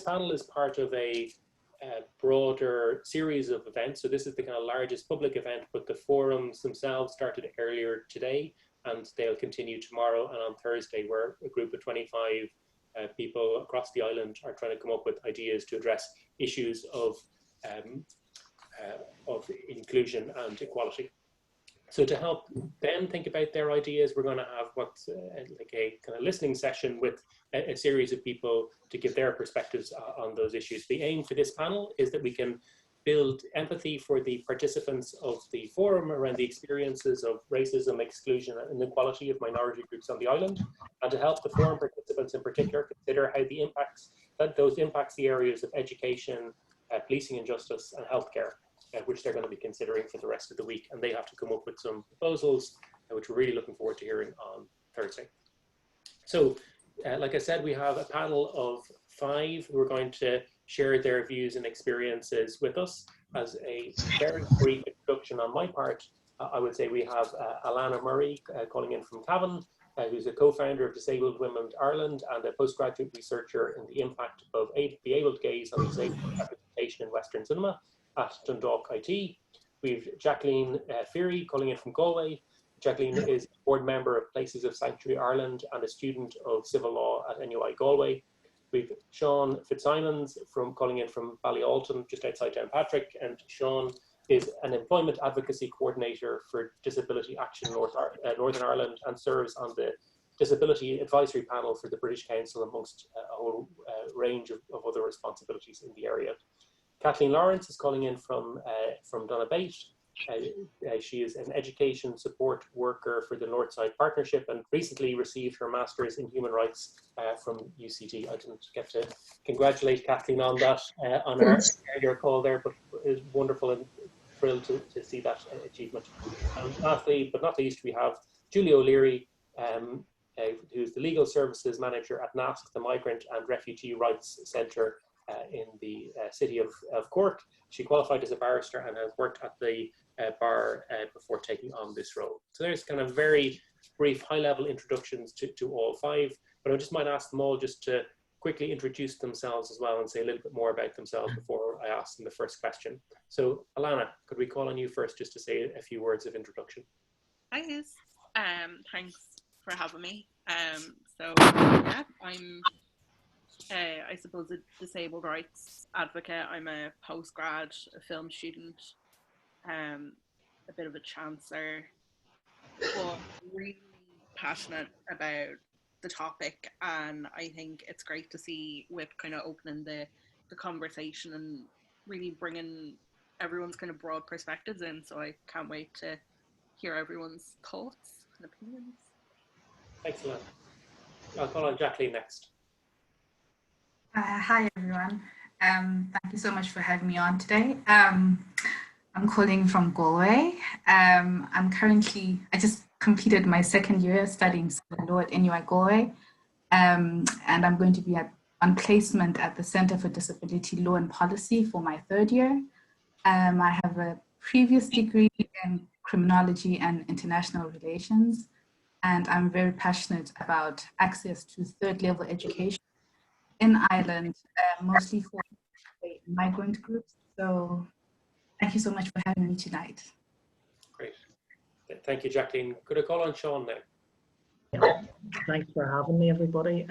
panel is part of a broader series of events. So this is the kind of largest public event, but the forums themselves started earlier today, and they'll continue tomorrow and on Thursday, where a group of 25 people across the island are trying to come up with ideas to address issues of inclusion and equality. So to help them think about their ideas, we're going to have what's like a kind of listening session with a series of people to give their perspectives on those issues. The aim for this panel is that we can build empathy for the participants of the forum around the experiences of racism, exclusion, and inequality of minority groups on the island, and to help the forum participants in particular consider how those impacts the areas of education, policing and justice, and healthcare, which they're going to be considering for the rest of the week. And they have to come up with some proposals, which we're really looking forward to hearing on Thursday. So, like I said, we have a panel of 5 who are going to share their views and experiences with us. As a very brief introduction on my part, I would say we have Alannah Murray calling in from Cavan, who's a co-founder of Disabled Women Ireland and a postgraduate researcher in the impact of the abled gaze on disabled representation in Western cinema at Dundalk IT. We've Jacqueline Phiri calling in from Galway. Jacqueline is a board member of Places of Sanctuary Ireland and a student of civil law at NUI Galway. We've Sean Fitzsimons calling in from Ballyalton, just outside Downpatrick, and Sean is an employment advocacy coordinator for Disability Action Northern Ireland and serves on the Disability Advisory Panel for the British Council, amongst a whole range of other responsibilities in the area. Kathleen Lawrence is calling in from Donabate. She is an education support worker for the Northside Partnership and recently received her Master's in Human Rights from UCD. I didn't get to congratulate Kathleen on that on our earlier call there, but it was wonderful and thrilled to see that achievement. And lastly, but not least, we have Julie O'Leary, who's the Legal Services Manager at Nasc, the Migrant and Refugee Rights Centre in the city of Cork. She qualified as a barrister and has worked at the bar before taking on this role. So there's kind of very brief high-level introductions to all 5, but I just might ask them all just to quickly introduce themselves as well and say a little bit more about themselves before I ask them the first question. So Alannah, could we call on you first just to say a few words of introduction? Hi guys, thanks for having me. So yeah, I'm I suppose a disabled rights advocate. I'm a postgrad, a film student, a bit of a chancer, but really passionate about the topic. And I think it's great to see WIP kind of opening the conversation and really bringing everyone's kind of broad perspectives in. So I can't wait to hear everyone's thoughts and opinions. Excellent. I'll call on Jacqueline next. Hi everyone, thank you so much for having me on today. I'm calling from Galway. I just completed my 2nd year studying civil law at NUI Galway, and I'm going to be on placement at the Centre for Disability Law and Policy for my 3rd year. I have a previous degree in criminology and international relations, and I'm very passionate about access to 3rd level education in Ireland, mostly for migrant groups. So thank you so much for having me tonight. Great. Thank you, Jacqueline. Could I call on Sean now? Yeah. Thanks for having me, everybody.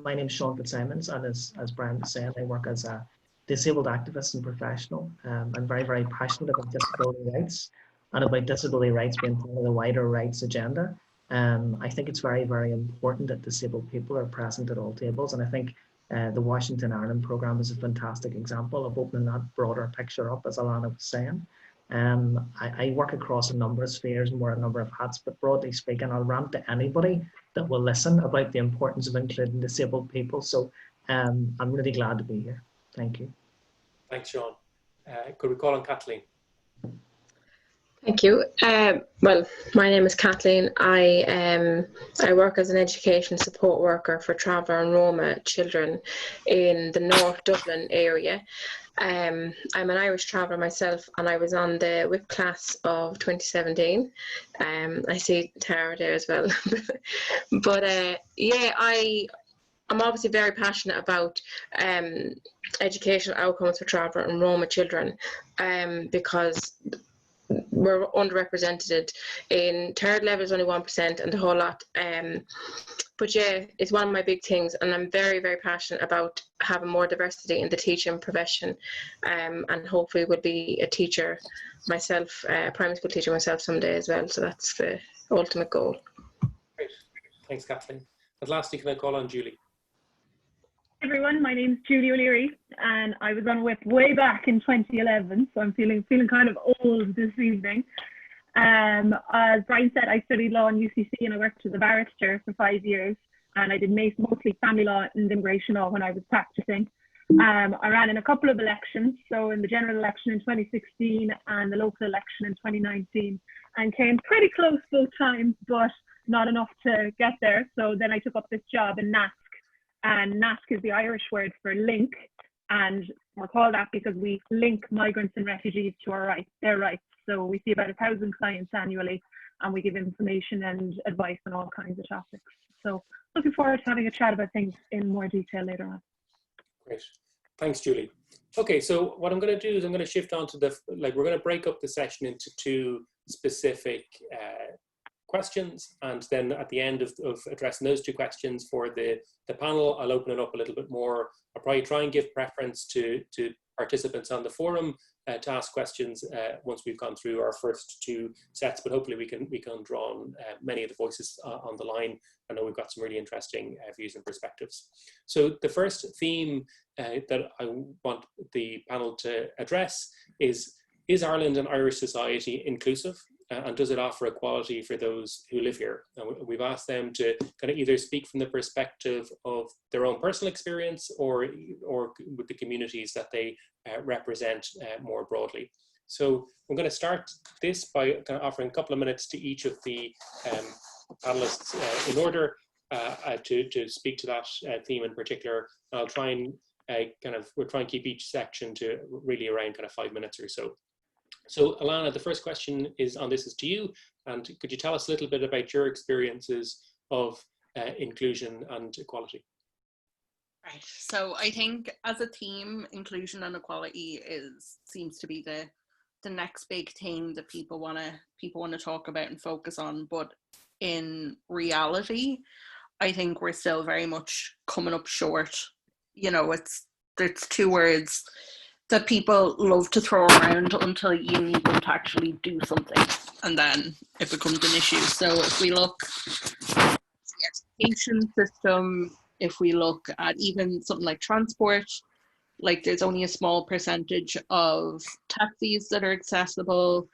My name is Sean Fitzsimons, and as Bryan was saying, I work as a disabled activist and professional. I'm very, very passionate about disability rights and about disability rights being part of the wider rights agenda. I think it's very, very important that disabled people are present at all tables, and I think the Washington Ireland programme is a fantastic example of opening that broader picture up, as Alannah was saying. I work across a number of spheres and wear a number of hats, but broadly speaking, I'll rant to anybody that will listen about the importance of including disabled people. So I'm really glad to be here. Thank you. Thanks, Sean. Could we call on Kathleen? Thank you. Well, my name is Kathleen. I work as an education support worker for Traveller and Roma children in the North Dublin area. I'm an Irish traveller myself, and I was on the WIP class of 2017. I see Tara there as well. But yeah, I'm obviously very passionate about educational outcomes for Traveller and Roma children, because we're underrepresented in third level is only 1% and the whole lot. But yeah, it's one of my big things, and I'm very, very passionate about having more diversity in the teaching profession, and hopefully will be a teacher myself, primary school teacher myself someday as well. So that's the ultimate goal. Great, thanks, Kathleen. And lastly, can I call on Julie? Everyone, my name's Julie O'Leary, and I was on WIP way back in 2011, so I'm feeling kind of old this evening. As Bryan said, I studied law in UCC and I worked as a barrister for 5 years, and I did mostly family law and immigration law when I was practicing. I ran in a couple of elections, so in the general election in 2016 and the local election in 2019, and came pretty close both times, but not enough to get there. So then I took up this job in Nasc. And Nasc is the Irish word for link, and we're called that because we link migrants and refugees to their rights. So we see about 1,000 clients annually, and we give information and advice on all kinds of topics. So looking forward to having a chat about things in more detail later on. Great, thanks, Julie. Okay, so what I'm going to do is I'm going to shift on to we're going to break up the session into 2 specific questions, and then at the end of addressing those 2 questions for the panel, I'll open it up a little bit more. I'll probably try and give preference to participants on the forum to ask questions once we've gone through our first 2 sets, but hopefully we can draw on many of the voices on the line. I know we've got some really interesting views and perspectives. So the first theme that I want the panel to address is Ireland and Irish society inclusive? And does it offer equality for those who live here? And we've asked them to kind of either speak from the perspective of their own personal experience or with the communities that they represent more broadly. So I'm going to start this by kind of offering a couple of minutes to each of the panelists in order to speak to that theme in particular. I'll try and we'll try and keep each section to really around kind of 5 minutes or so. So Alannah, the first question is to you, and could you tell us a little bit about your experiences of inclusion and equality? Right, so I think as a theme, inclusion and equality seems to be the next big thing that people want to talk about and focus on, but in reality, I think we're still very much coming up short. You know, it's 2 words that people love to throw around until you need them to actually do something, and then it becomes an issue. So if we look at the education system, if we look at even something like transport, like there's only a small percentage of taxis that are accessible.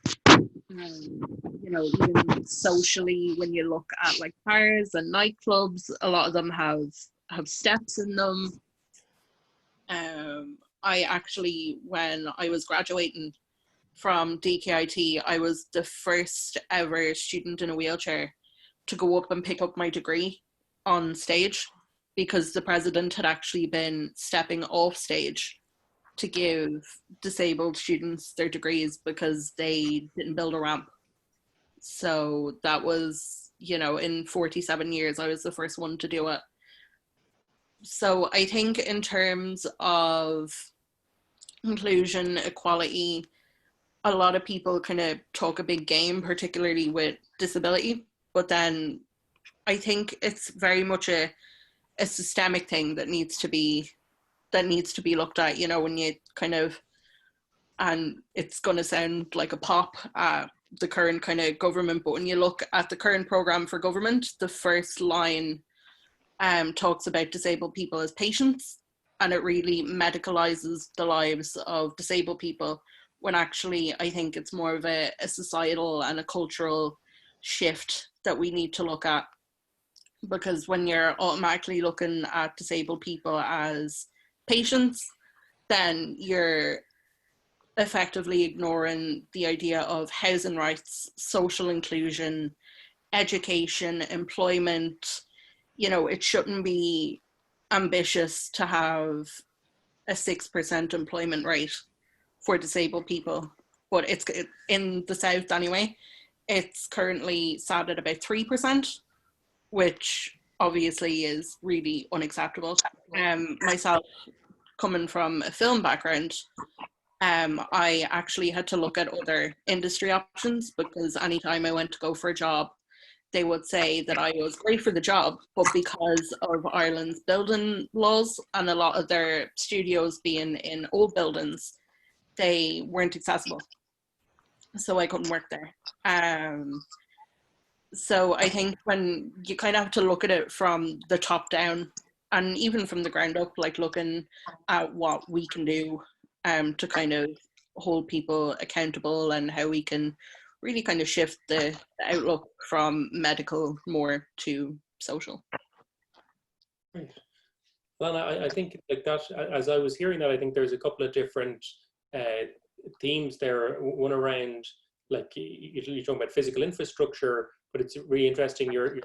You know, even socially, when you look at like bars and nightclubs, a lot of them have steps in them. I actually, when I was graduating from DKIT, I was the first ever student in a wheelchair to go up and pick up my degree on stage, because the president had actually been stepping off stage to give disabled students their degrees because they didn't build a ramp. So that was, you know, in 47 years, I was the first one to do it. So I think in terms of inclusion, equality, a lot of people kind of talk a big game, particularly with disability, but then I think it's very much a systemic thing that needs to be looked at. You know, when you kind of, and it's going to sound like a pop at the current kind of government, but when you look at the current programme for government, the first line talks about disabled people as patients, and it really medicalizes the lives of disabled people, when actually I think it's more of a societal and a cultural shift that we need to look at. Because when you're automatically looking at disabled people as patients, then you're effectively ignoring the idea of housing rights, social inclusion, education, employment. You know, it shouldn't be ambitious to have a 6% employment rate for disabled people, but it's in the South anyway. It's currently sat at about 3%, which obviously is really unacceptable. Myself, coming from a film background, I actually had to look at other industry options, because anytime I went to go for a job, they would say that I was great for the job, but because of Ireland's building laws and a lot of their studios being in old buildings, they weren't accessible. So I couldn't work there. So I think when you kind of have to look at it from the top down, and even from the ground up, like looking at what we can do to kind of hold people accountable, and how we can really kind of shift the outlook from medical more to social. Right. Alannah, I think like that, as I was hearing that, I think there's a couple of different themes there. One around, like, you're talking about physical infrastructure, but it's really interesting you're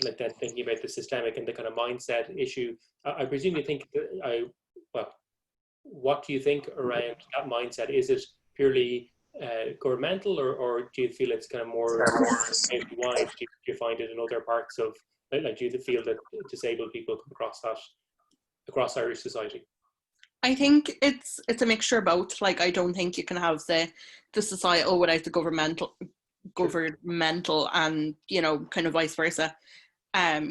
like that, thinking about the systemic and the kind of mindset issue. I presume you think well, what do you think around that mindset? Is it purely governmental, or do you feel it's kind of more wide? Do you find it in other parts of, like, do you feel that disabled people come across that across Irish society? I think it's a mixture of both. Like, I don't think you can have the societal without the governmental, and, you know, kind of vice versa.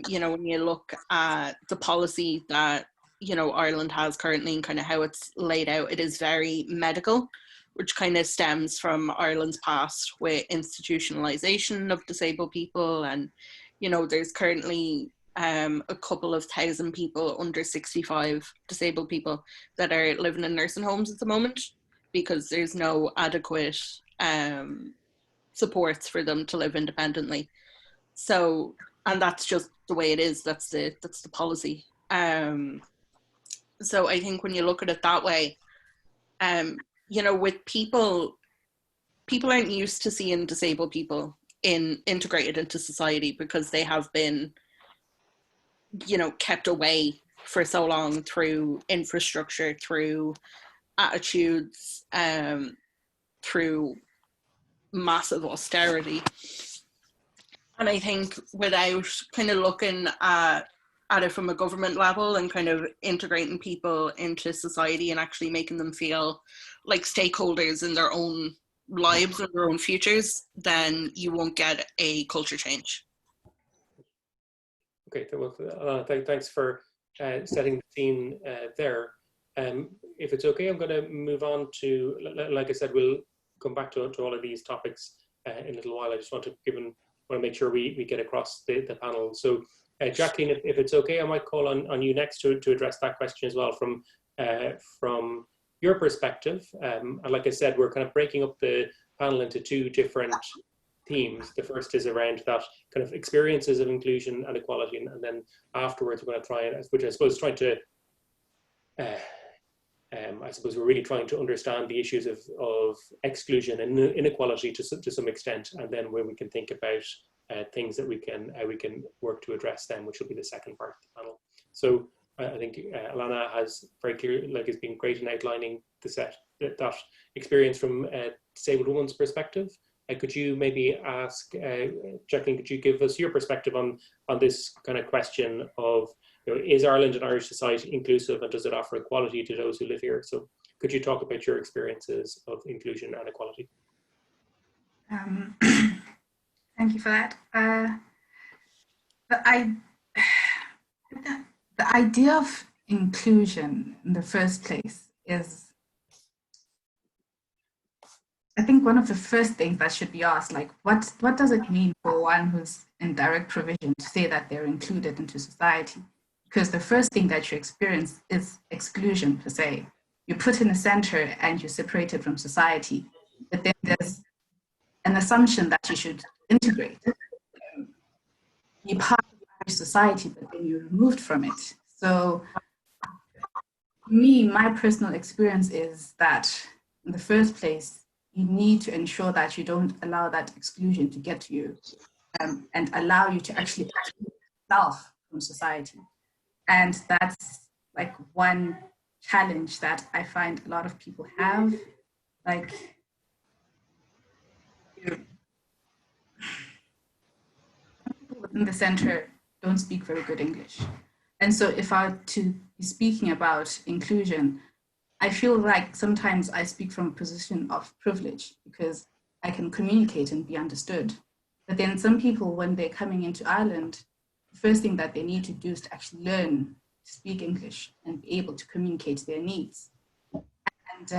You know, when you look at the policy that, you know, Ireland has currently and kind of how it's laid out, it is very medical, which kind of stems from Ireland's past with institutionalization of disabled people. And, you know, there's currently a couple of thousand people under 65, disabled people, that are living in nursing homes at the moment, because there's no adequate supports for them to live independently. So, and that's just the way it is. That's the policy. So I think when you look at it that way, you know, with people aren't used to seeing disabled people integrated into society, because they have been, you know, kept away for so long through infrastructure, through attitudes, through massive austerity. And I think without kind of looking at it from a government level and kind of integrating people into society and actually making them feel like stakeholders in their own lives and their own futures, then you won't get a culture change. Okay, well, thanks for setting the scene there. If it's okay, I'm going to move on to, like I said, we'll come back to all of these topics in a little while. I just want to make sure we get across the panel. So Jacqueline, if it's okay, I might call on you next to address that question as well from your perspective. And like I said, we're kind of breaking up the panel into two different themes. The first is around that kind of experiences of inclusion and equality, and then afterwards we're going to try and, which I suppose trying to, I suppose we're really trying to understand the issues of exclusion and inequality to some extent, and then where we can think about things that we can work to address them, which will be the second part of the panel. So I think Alannah has very clear, like, has been great in outlining that experience from a disabled woman's perspective. Could you maybe ask, Jacqueline, could you give us your perspective on this kind of question of, you know, is Ireland and Irish society inclusive, and does it offer equality to those who live here? So could you talk about your experiences of inclusion and equality? Thank you for that. The idea of inclusion in the first place is, I think, one of the first things that should be asked, like, what does it mean for one who's in direct provision to say that they're included into society? Because the first thing that you experience is exclusion per se. You're put in a center and you're separated from society, but then there's an assumption that you should integrate, be part of Irish society, but then you're removed from it. So for me, my personal experience is that in the first place, you need to ensure that you don't allow that exclusion to get to you, and allow you to actually exclude yourself from society. And that's like one challenge that I find a lot of people have. Like, people within the center don't speak very good English. And so if I were to be speaking about inclusion, I feel like sometimes I speak from a position of privilege because I can communicate and be understood. But then some people, when they're coming into Ireland, the first thing that they need to do is to actually learn to speak English and be able to communicate their needs. And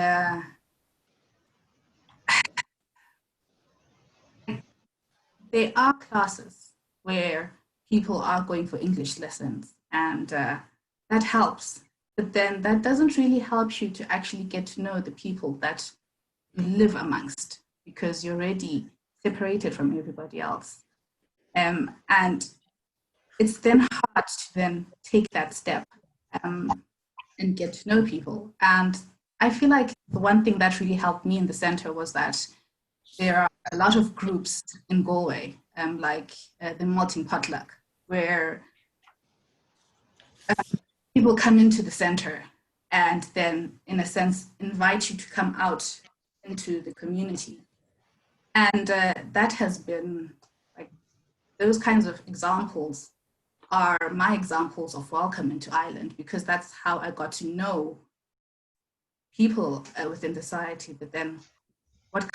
there are classes where people are going for English lessons, and that helps. But then that doesn't really help you to actually get to know the people that you live amongst, because you're already separated from everybody else. And it's then hard to then take that step and get to know people. And I feel like the one thing that really helped me in the center was that there are a lot of groups in Galway, like the Malting Potluck, where people come into the center and then, in a sense, invite you to come out into the community. And that has been, like, those kinds of examples are my examples of welcome into Ireland, because that's how I got to know people within the society, but then what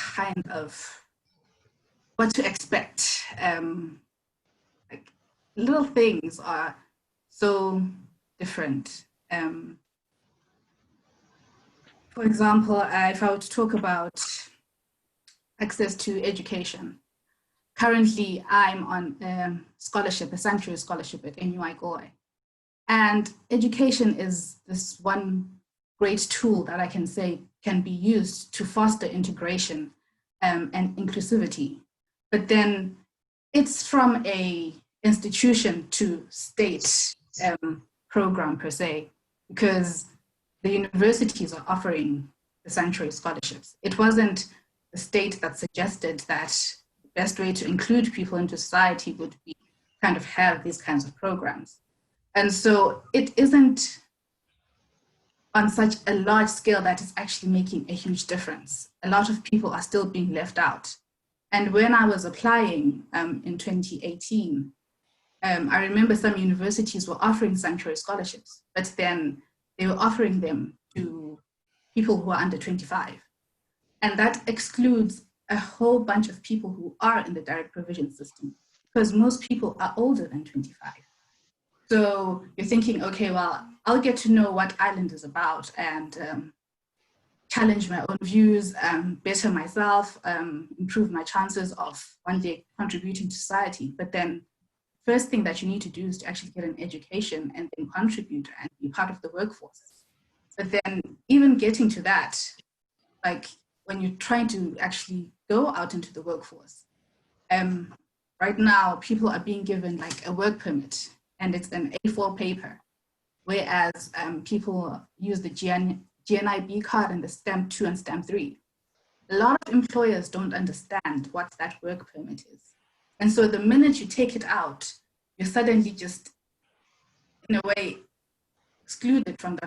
to expect. Like, little things are so different. For example, if I were to talk about access to education, currently I'm on scholarship, a sanctuary scholarship at NUI Galway. And education is this one great tool that I can say can be used to foster integration and inclusivity. But then it's from a institution to state program per se, because the universities are offering the sanctuary scholarships. It wasn't the state that suggested that the best way to include people into society would be kind of have these kinds of programs. And so it isn't on such a large scale that it's actually making a huge difference. A lot of people are still being left out. And when I was applying in 2018, I remember some universities were offering sanctuary scholarships, but then they were offering them to people who are under 25. And that excludes a whole bunch of people who are in the direct provision system, because most people are older than 25. So you're thinking, okay, well, I'll get to know what Ireland is about and challenge my own views, better myself, improve my chances of one day contributing to society. But then first thing that you need to do is to actually get an education and then contribute and be part of the workforce. But then even getting to that, like when you're trying to actually go out into the workforce, right now people are being given like a work permit and it's an A4 paper, whereas people use the GNIB card and the stamp 2 and stamp 3. A lot of employers don't understand what that work permit is. And so the minute you take it out, you're suddenly just, in a way, excluded from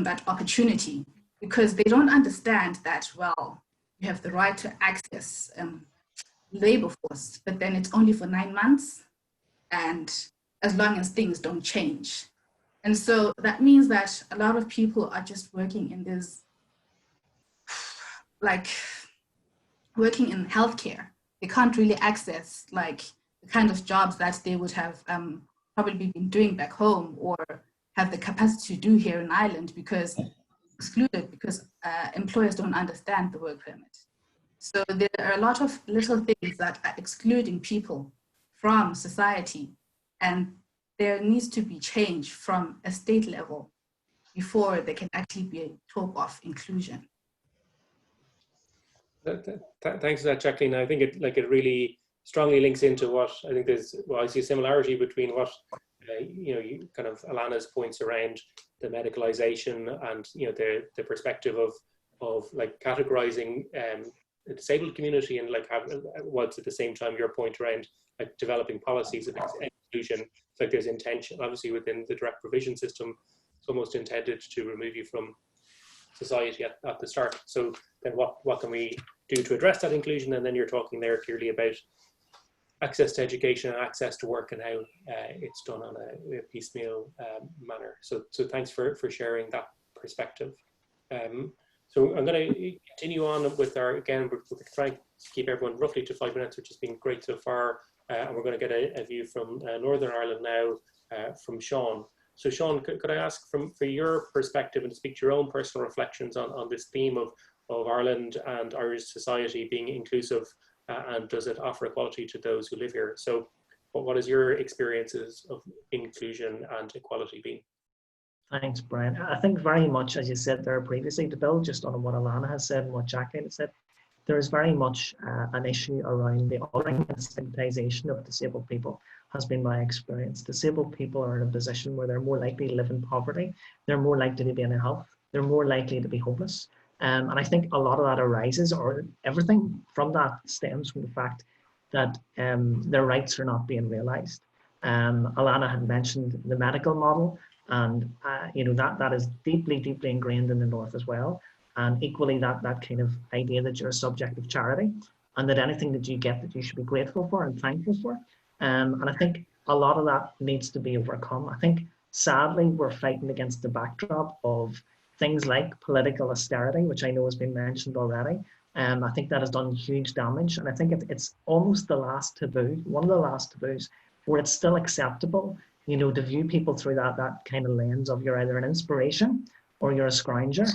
that opportunity, because they don't understand that, well, you have the right to access labor force, but then it's only for 9 months, and as long as things don't change. And so that means that a lot of people are just working in this, like, working in healthcare. They can't really access like the kind of jobs that they would have probably been doing back home or have the capacity to do here in Ireland, because excluded, because employers don't understand the work permit. So there are a lot of little things that are excluding people from society, and there needs to be change from a state level before there can actually be a talk of inclusion. Thanks for that, Jacqueline. I think it really strongly links into what I think there's, well, I see a similarity between what you kind of Alannah's points around the medicalization and the perspective of like categorizing the disabled community, and like what's at the same time your point around like developing policies of inclusion. It's like there's intention, obviously, within the direct provision system. It's almost intended to remove you from society at the start. So then what can we do to address that inclusion? And then you're talking there clearly about access to education and access to work and how it's done on a piecemeal manner. So thanks for sharing that perspective. So I'm going to continue on with our, again, we're trying to keep everyone roughly to 5 minutes, which has been great so far. And we're going to get a view from Northern Ireland now from Sean. So Sean, could I ask for your perspective and to speak to your own personal reflections on this theme of Ireland and Irish society being inclusive, and does it offer equality to those who live here? So what is your experiences of inclusion and equality been? Thanks, Brian. I think very much, as you said there previously, to build just on what Alannah has said and what Jacqueline has said, there is very much an issue around the othering and stigmatization of disabled people, has been my experience. Disabled people are in a position where they're more likely to live in poverty, they're more likely to be in health, they're more likely to be homeless. And I think a lot of that arises, or everything from that stems from the fact that their rights are not being realised. Alannah had mentioned the medical model, and that is deeply, deeply ingrained in the North as well. And equally that kind of idea that you're a subject of charity, and that anything that you get that you should be grateful for and thankful for. And I think a lot of that needs to be overcome. I think sadly we're fighting against the backdrop of things like political austerity, which I know has been mentioned already. I think that has done huge damage, and I think it's almost the last taboo, one of the last taboos, where it's still acceptable, to view people through that kind of lens of you're either an inspiration or you're a scrounger,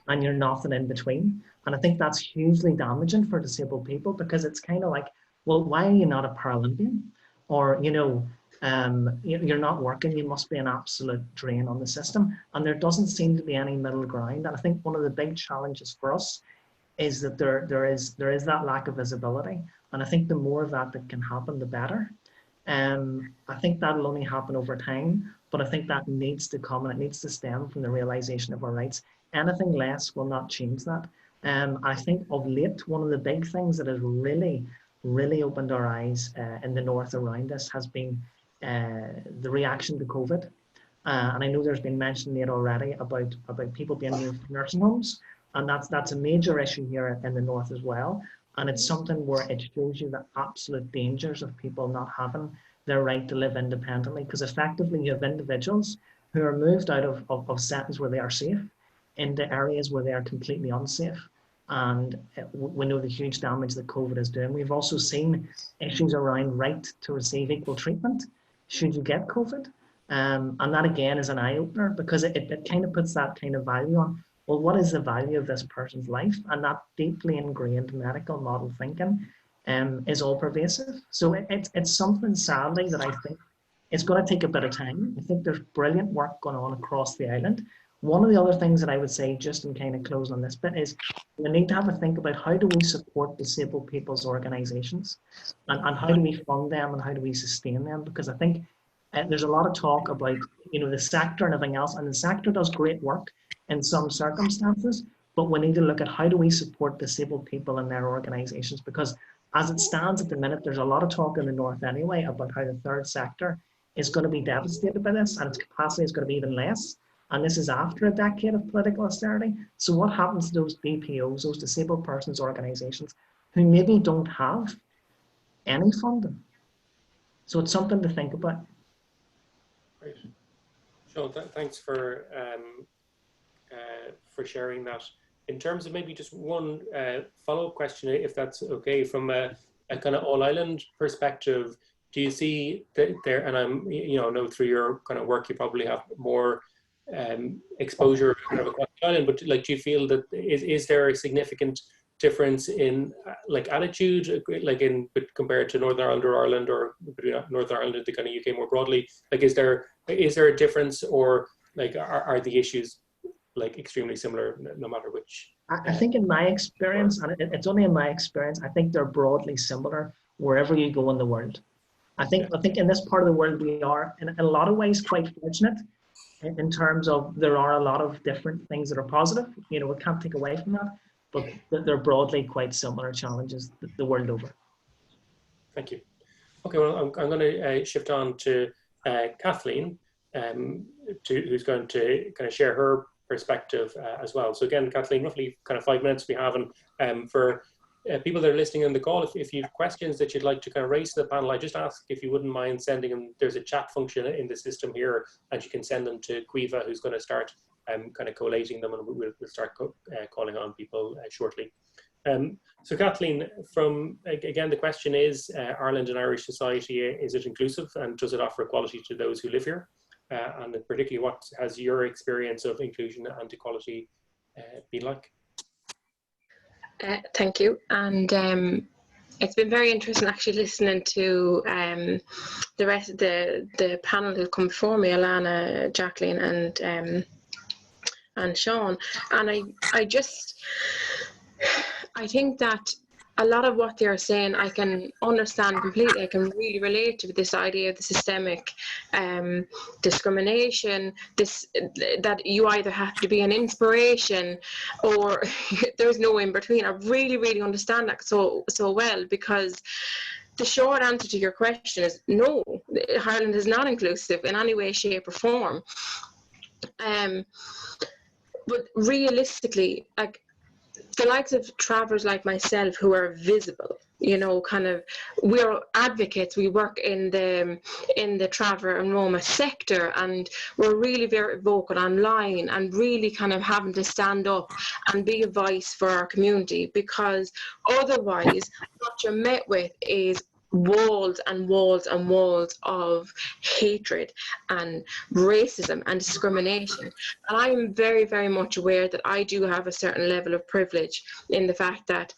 and you're nothing in between. And I think that's hugely damaging for disabled people, because it's kind of like, well, why are you not a Paralympian? Or, you're not working, you must be an absolute drain on the system. And there doesn't seem to be any middle ground. And I think one of the big challenges for us is that there is that lack of visibility. And I think the more of that can happen, the better. I think that'll only happen over time, but I think that needs to come, and it needs to stem from the realization of our rights. Anything less will not change that. I think of late, one of the big things that has really, really opened our eyes in the North around us has been the reaction to COVID. And I know there's been mention made already about people being moved to nursing homes, and that's a major issue here in the North as well. And it's something where it shows you the absolute dangers of people not having their right to live independently, because effectively you have individuals who are moved out of settings where they are safe into areas where they are completely unsafe. And we know the huge damage that COVID is doing. We've also seen issues around right to receive equal treatment should you get COVID. And that again is an eye-opener, because it kind of puts that kind of value on, well, what is the value of this person's life? And that deeply ingrained medical model thinking is all pervasive. So it's something, sadly, that I think it's going to take a bit of time. I think there's brilliant work going on across the island. One of the other things that I would say, just in kind of closing on this bit, is we need to have a think about how do we support disabled people's organisations, and how do we fund them, and how do we sustain them? Because I think there's a lot of talk about the sector and everything else, and the sector does great work in some circumstances, but we need to look at how do we support disabled people in their organisations, because as it stands at the minute, there's a lot of talk in the North anyway about how the third sector is going to be devastated by this, and its capacity is going to be even less. And this is after a decade of political austerity. So what happens to those DPOs, those disabled persons organisations, who maybe don't have any funding? So it's something to think about. Great. Sean, thanks for sharing that. In terms of maybe just one follow-up question, if that's okay, from a kind of all-island perspective, do you see that there, and I'm, know through your kind of work, you probably have more exposure kind of across the island, but like, do you feel that is there a significant difference in like attitude, like compared to Northern Ireland or Ireland, or between Northern Ireland and the kind of UK more broadly? Like, is there a difference, or like are the issues like extremely similar no matter which? I think in my experience, and it's only in my experience, I think they're broadly similar wherever you go in the world. I think in this part of the world we are in a lot of ways quite fortunate in terms of there are a lot of different things that are positive. We can't take away from that, but they're broadly quite similar challenges the world over. Thank you. Okay, well, I'm going to shift on to Kathleen, who's going to kind of share her perspective as well. So again, Kathleen, roughly kind of 5 minutes we have, and for people that are listening on the call, if you have questions that you'd like to kind of raise to the panel, I just ask if you wouldn't mind sending them. There's a chat function in the system here, and you can send them to Quiva, who's going to start kind of collating them, and we'll start calling on people shortly. So Kathleen, again, the question is, Ireland and Irish society, is it inclusive, and does it offer equality to those who live here? And particularly, what has your experience of inclusion and equality been like? Thank you. And it's been very interesting actually listening to the rest of the panel who've come before me, Alannah, Jacqueline, and Sean. And I think that a lot of what they're saying I can understand completely. I can really relate to this idea of the systemic discrimination, that you either have to be an inspiration or there's no in between. I really, really understand that so well, because the short answer to your question is no, Ireland is not inclusive in any way, shape or form. But realistically, like, the likes of travellers like myself who are visible, you know, kind of, we're advocates, we work in the traveller and Roma sector, and we're really very vocal online and really kind of having to stand up and be a voice for our community, because otherwise what you're met with is walls and walls and walls of hatred and racism and discrimination. And I'm very, very much aware that I do have a certain level of privilege in the fact that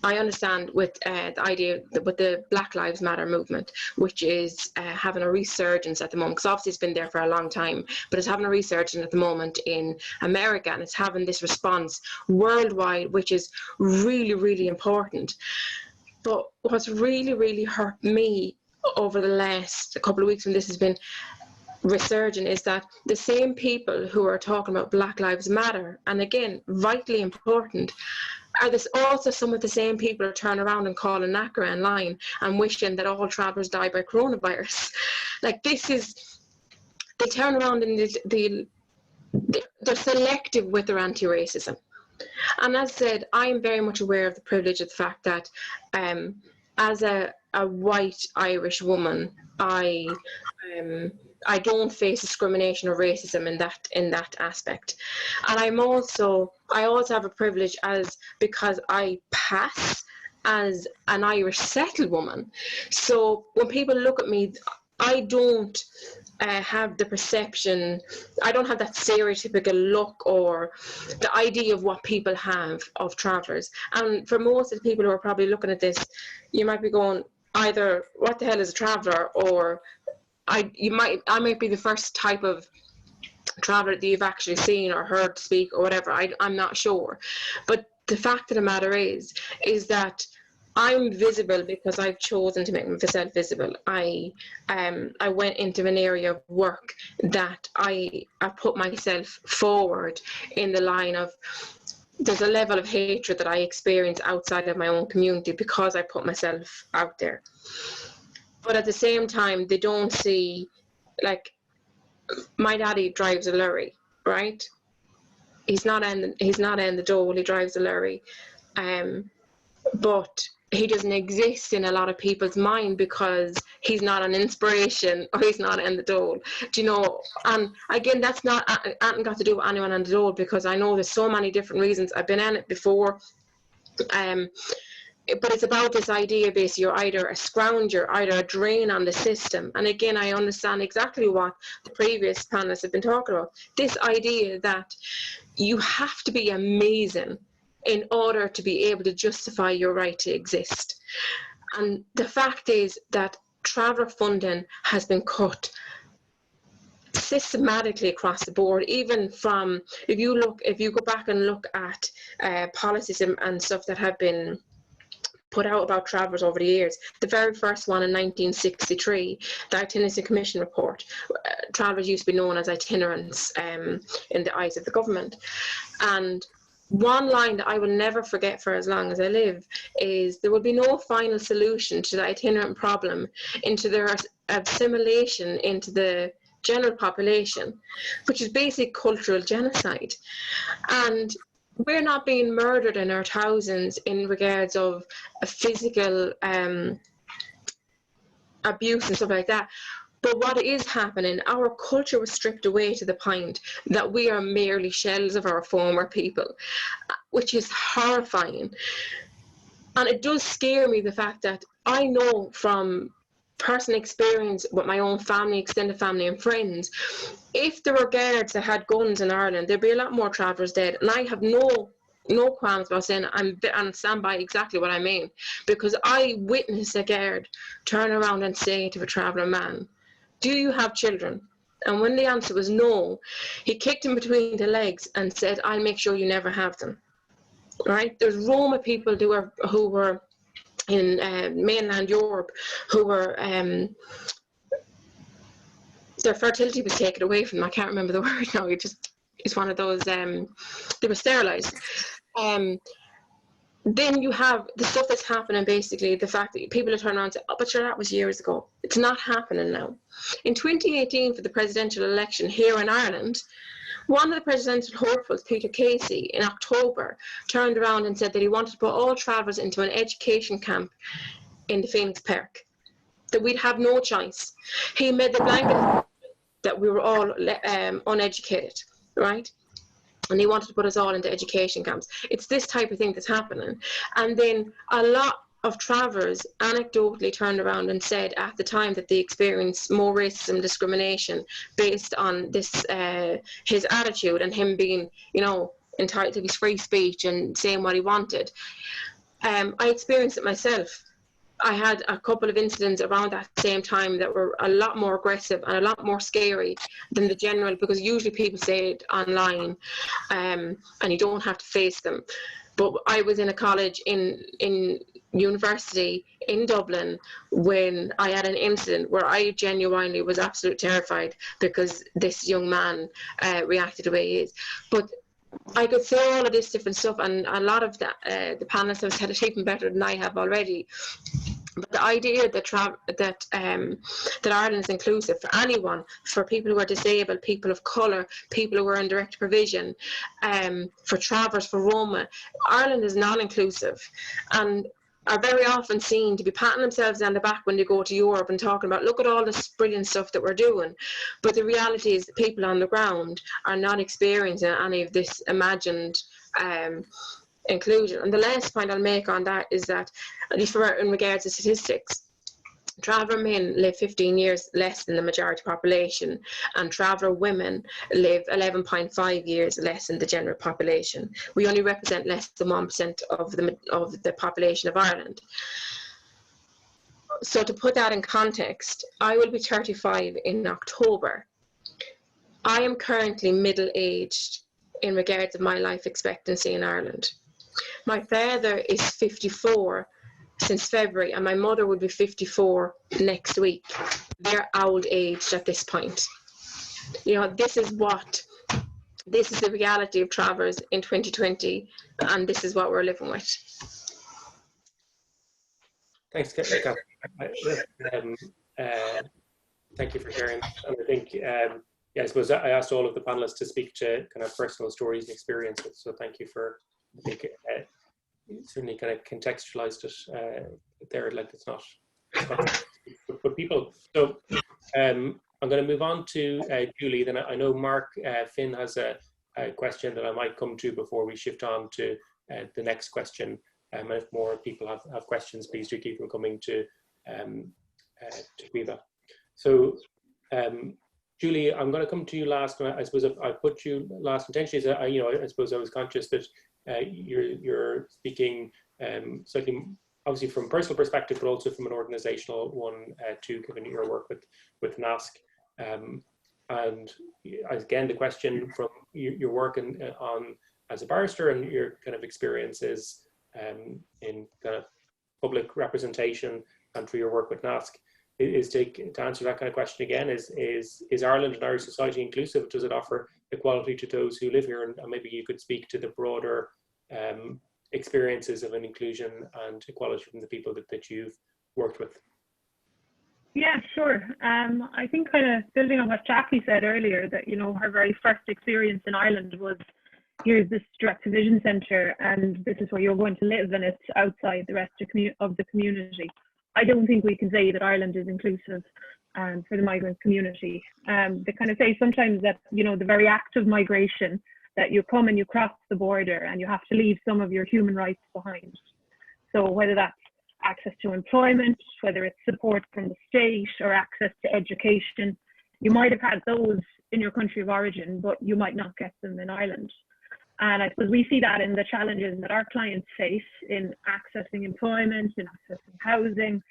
I understand with the idea that with the Black Lives Matter movement, which is having a resurgence at the moment, because obviously it's been there for a long time, but it's having a resurgence at the moment in America, and it's having this response worldwide, which is really, really important. But what's really, really hurt me over the last couple of weeks when this has been resurgent is that the same people who are talking about Black Lives Matter, and again, vitally important, are this also some of the same people who turn around and call a knacker online and wishing that all travellers die by coronavirus. Like, this is, they turn around and they're selective with their anti-racism. And as said, I am very much aware of the privilege of the fact that as a white Irish woman, I don't face discrimination or racism in that aspect. And I also have a privilege because I pass as an Irish settled woman. So when people look at me, I don't have the perception, I don't have that stereotypical look or the idea of what people have of travellers. And for most of the people who are probably looking at this, you might be going either, what the hell is a traveller, or I might be the first type of traveller that you've actually seen or heard speak or whatever. I'm not sure. But the fact of the matter is that I'm visible because I've chosen to make myself visible. I went into an area of work that I put myself forward in the line of, there's a level of hatred that I experience outside of my own community because I put myself out there. But at the same time, they don't see, like, my daddy drives a lorry, right? He's not in the dole, he drives a lorry. But he doesn't exist in a lot of people's mind because he's not an inspiration or he's not in the dole. Do you know? And again, that's not hasn't got to do with anyone on the dole, because I know there's so many different reasons. I've been in it before. But it's about this idea, basically, you're either a scrounger, either a drain on the system. And again, I understand exactly what the previous panelists have been talking about. This idea that you have to be amazing in order to be able to justify your right to exist. And the fact is that traveller funding has been cut systematically across the board, even from, if you go back and look at policies and stuff that have been put out about travellers over the years. The very first one in 1963, the Itinerance Commission report, travellers used to be known as itinerants in the eyes of the government. And one line that I will never forget for as long as I live is, there will be no final solution to the itinerant problem into their assimilation into the general population, which is basic cultural genocide. And we're not being murdered in our thousands in regards of a physical abuse and stuff like that. But what is happening, our culture was stripped away to the point that we are merely shells of our former people, which is horrifying. And it does scare me, the fact that I know from personal experience with my own family, extended family and friends, if there were guards that had guns in Ireland, there'd be a lot more travellers dead. And I have no qualms about saying and stand by exactly what I mean, because I witnessed a guard turn around and say to a traveller man, "Do you have children?" And when the answer was no, he kicked him between the legs and said, "I'll make sure you never have them." Right? There's Roma people who were in mainland Europe who were their fertility was taken away from them. I can't remember the word now. It's one of those. They were sterilised. Then you have the stuff that's happening, basically, the fact that people are turning around and say, "Oh, but sure, that was years ago." It's not happening now. In 2018, for the presidential election here in Ireland, one of the presidential hopefuls, Peter Casey, in October, turned around and said that he wanted to put all travellers into an education camp in the Phoenix Park, that we'd have no choice. He made the blanket that we were all uneducated, right? And he wanted to put us all into education camps. It's this type of thing that's happening. And then a lot of travellers anecdotally turned around and said at the time that they experienced more racism and discrimination based on this, his attitude and him being, entitled to his free speech and saying what he wanted. I experienced it myself. I had a couple of incidents around that same time that were a lot more aggressive and a lot more scary than the general, because usually people say it online and you don't have to face them. But I was in a college in university in Dublin when I had an incident where I genuinely was absolutely terrified because this young man reacted the way he is. But I could say all of this different stuff, and a lot of the panelists have said it even better than I have already. But the idea that Ireland is inclusive for anyone, for people who are disabled, people of colour, people who are in direct provision, for travellers, for Roma, Ireland is non-inclusive, and are very often seen to be patting themselves on the back when they go to Europe and talking about, look at all this brilliant stuff that we're doing. But the reality is that people on the ground are not experiencing any of this imagined inclusion. And the last point I'll make on that is that, at least in regards to statistics, traveller men live 15 years less than the majority population, and traveller women live 11.5 years less than the general population. We only represent less than 1% of the population of Ireland. So to put that in context, I will be 35 in October. I am currently middle-aged in regards of my life expectancy in Ireland. My father is 54 since February, and my mother would be 54 next week. They're old aged at this point. This is the reality of travellers in 2020, and this is what we're living with. Thanks, Kathleen. Thank you for sharing. And I think, I suppose I asked all of the panelists to speak to kind of personal stories and experiences. So thank you for, I think, certainly kind of contextualized it there, like it's not but people. So I'm going to move on to Julie. Then I know Mark Finn has a question that I might come to before we shift on to the next question. If more people have questions, please do keep them coming to Viva. So Julie, I'm going to come to you last. I suppose I put you last intentionally. I suppose I was conscious that you're speaking slightly, obviously from a personal perspective, but also from an organizational one too, given your work with Nasc. And again, the question from your work on as a barrister and your kind of experiences in kind of public representation and through your work with Nasc is to answer that kind of question again. Is Ireland and Irish society inclusive? Does it offer equality to those who live here? And maybe you could speak to the broader experiences of an inclusion and equality from the people that you've worked with. Yeah, sure. I think kind of building on what Jackie said earlier, that her very first experience in Ireland was here's this direct provision centre and this is where you're going to live and it's outside the rest of the community. I don't think we can say that Ireland is inclusive for the migrant community. They kind of say sometimes that, you know, the very act of migration, that you come and you cross the border and you have to leave some of your human rights behind. So whether that's access to employment, whether it's support from the state or access to education, you might have had those in your country of origin, but you might not get them in Ireland. And I suppose we see that in the challenges that our clients face in accessing employment, in accessing housing,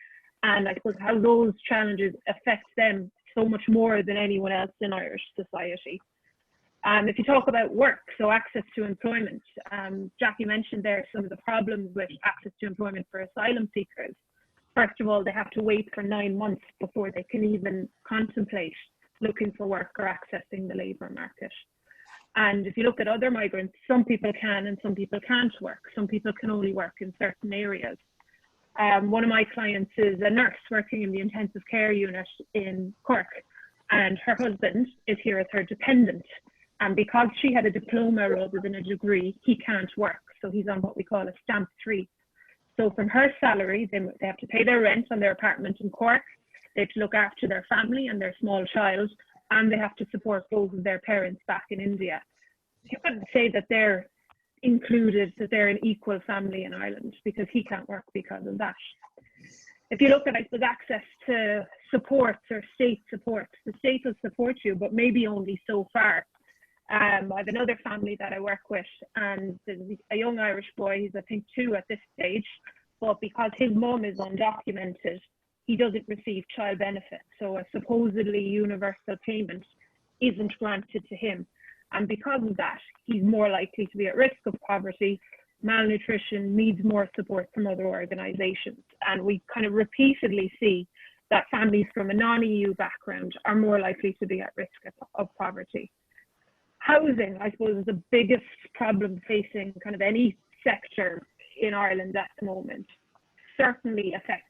and I suppose how those challenges affect them so much more than anyone else in Irish society. If you talk about work, so access to employment, Jackie mentioned there some of the problems with access to employment for asylum seekers. First of all, they have to wait for 9 months before they can even contemplate looking for work or accessing the labour market. And if you look at other migrants, some people can and some people can't work. Some people can only work in certain areas. One of my clients is a nurse working in the intensive care unit in Cork, and her husband is here as her dependent. And because she had a diploma rather than a degree, he can't work. So he's on what we call a stamp 3. So from her salary, they have to pay their rent on their apartment in Cork. They have to look after their family and their small child, and they have to support both of their parents back in India. You couldn't say that they're included, that they're an equal family in Ireland, because he can't work because of that. If you look at, I suppose, access to supports or state support, the state will support you, but maybe only so far. I have another family that I work with, and there's a young Irish boy, he's I think 2 at this stage, but because his mum is undocumented, he doesn't receive child benefit. So a supposedly universal payment isn't granted to him. And because of that, he's more likely to be at risk of poverty, malnutrition, needs more support from other organisations. And we kind of repeatedly see that families from a non-EU background are more likely to be at risk of poverty. Housing, I suppose, is the biggest problem facing kind of any sector in Ireland at the moment. Certainly affects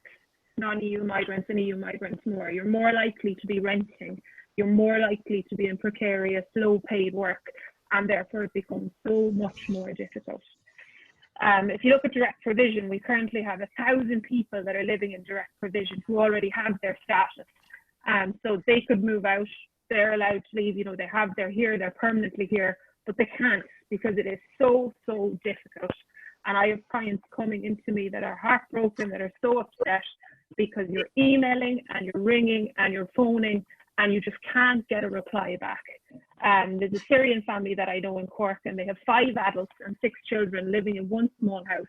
non-EU migrants and EU migrants more. You're more likely to be renting. You're more likely to be in precarious, low-paid work, and therefore it becomes so much more difficult. If you look at direct provision, we currently have 1,000 people that are living in direct provision who already have their status. So they could move out. They're allowed to leave, you know, they're here, they're permanently here, but they can't because it is so, so difficult. And I have clients coming into me that are heartbroken, that are so upset because you're emailing and you're ringing and you're phoning and you just can't get a reply back. There's a Syrian family that I know in Cork, and they have 5 adults and 6 children living in one small house,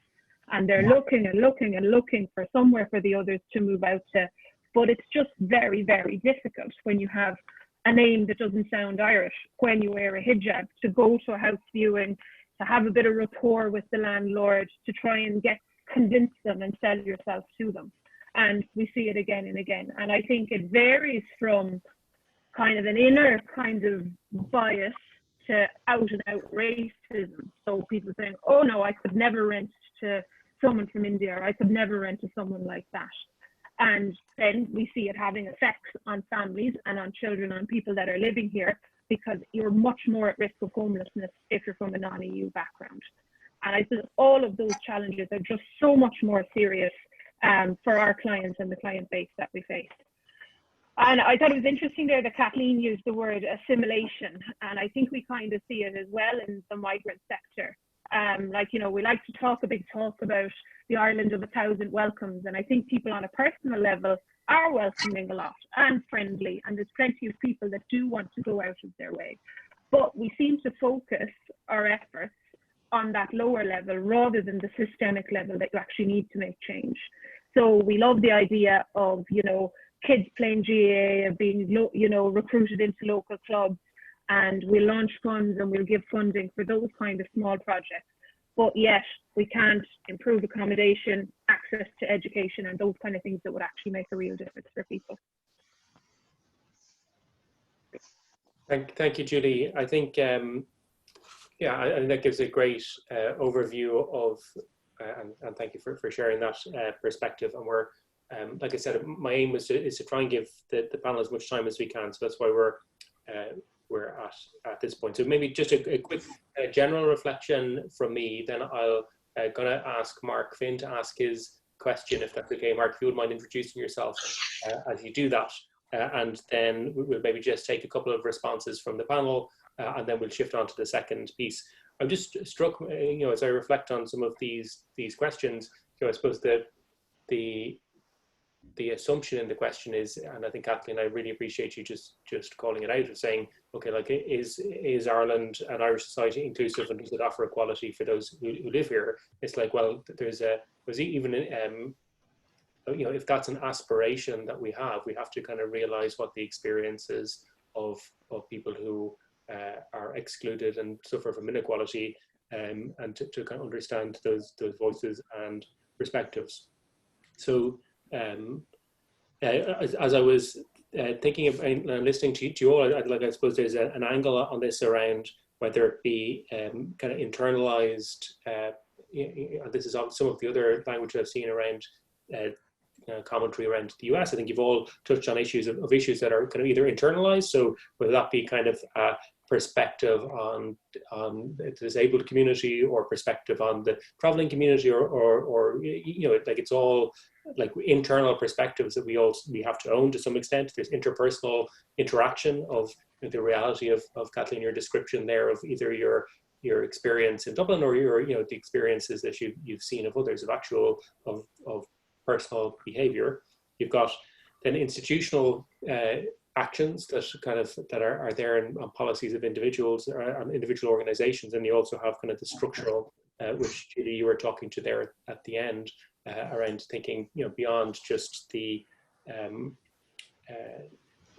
and they're looking and looking and looking for somewhere for the others to move out to. But it's just very, very difficult when you have a name that doesn't sound Irish, when you wear a hijab, to go to a house viewing, to have a bit of rapport with the landlord, to try and convince them and sell yourself to them. And we see it again and again. And I think it varies from kind of an inner kind of bias to out and out racism. So people saying, oh no, I could never rent to someone from India, or I could never rent to someone like that. And then we see it having effects on families and on children, on people that are living here, because you're much more at risk of homelessness if you're from a non-EU background. And I think all of those challenges are just so much more serious for our clients and the client base that we face. And I thought it was interesting there that Kathleen used the word assimilation. And I think we kind of see it as well in the migrant sector. Like, you know, we like to talk a big talk about the Ireland of 1,000 welcomes. And I think people on a personal level are welcoming a lot and friendly. And there's plenty of people that do want to go out of their way. But we seem to focus our efforts on that lower level rather than the systemic level that you actually need to make change. So we love the idea of, you know, kids playing GAA, being, you know, recruited into local clubs, and we'll launch funds and we'll give funding for those kind of small projects. But yet we can't improve accommodation, access to education, and those kind of things that would actually make a real difference for people. Thank you, Julie. I think, yeah, I think that gives a great overview of, and thank you for sharing that perspective. And we're, like I said, my aim is to try and give the panel as much time as we can. So that's why we're we're at this point. So maybe just a quick general reflection from me, then I'll gonna ask Mark Finn to ask his question, if that's okay. Mark, if you wouldn't mind introducing yourself as you do that, and then we'll maybe just take a couple of responses from the panel, and then we'll shift on to the second piece. I'm just struck, as I reflect on some of these questions, I suppose the assumption in the question is, and I think Kathleen, I really appreciate you just calling it out, of saying, okay, like, is Ireland and Irish society inclusive, and does it offer equality for those who live here? It's like, well, there's even if that's an aspiration that we have to kind of realize what the experiences of people who are excluded and suffer from inequality, and to kind of understand those voices and perspectives. So as I was thinking of and listening to you all, I suppose there's an angle on this around whether it be kind of internalized. This is some of the other language I've seen around commentary around the US. I think you've all touched on issues of issues that are kind of either internalized, so whether that be kind of a perspective on the disabled community, or perspective on the traveling community, or like, it's all like internal perspectives that we have to own to some extent. There's interpersonal interaction of the reality of Kathleen, your description there of either your experience in Dublin, or the experiences that you've seen of others, of personal behavior. You've got then institutional actions that are there on policies of individuals, or on individual organizations, and you also have kind of the structural, which Julie, you were talking to there at the end, around thinking beyond just the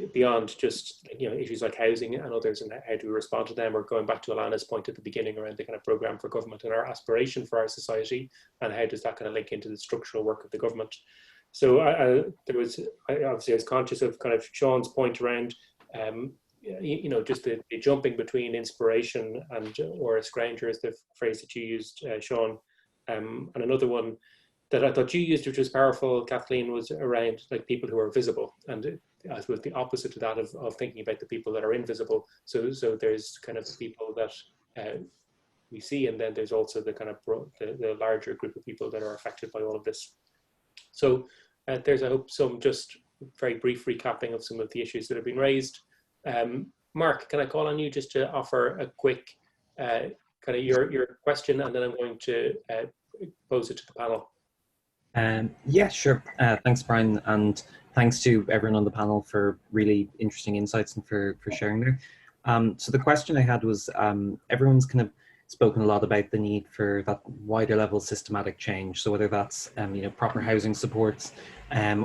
issues like housing and others, and how do we respond to them, or going back to Alannah's point at the beginning around the kind of programme for government and our aspiration for our society, and how does that kind of link into the structural work of the government. So I was conscious of kind of Sean's point around just the jumping between inspiration or estrangers, is the phrase that you used, Sean, and another one that I thought you used, which was powerful, Kathleen, was around like people who are visible, and I suppose the opposite to that of thinking about the people that are invisible. So there's kind of people that we see, and then there's also the kind of the larger group of people that are affected by all of this. So there's, I hope, some just very brief recapping of some of the issues that have been raised. Mark, can I call on you just to offer a quick kind of your question, and then I'm going to pose it to the panel. Yeah, sure. Thanks, Brian, and thanks to everyone on the panel for really interesting insights and for sharing there. So the question I had was, everyone's kind of spoken a lot about the need for that wider level systematic change. So whether that's proper housing supports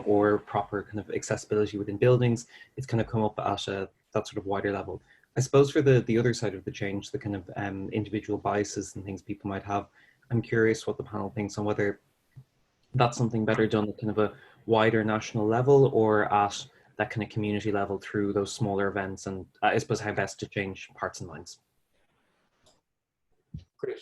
or proper kind of accessibility within buildings, it's kind of come up at that sort of wider level. I suppose for the other side of the change, the kind of individual biases and things people might have, I'm curious what the panel thinks on whether that's something better done at kind of a wider national level, or at that kind of community level through those smaller events, and I suppose how best to change hearts and minds. Great.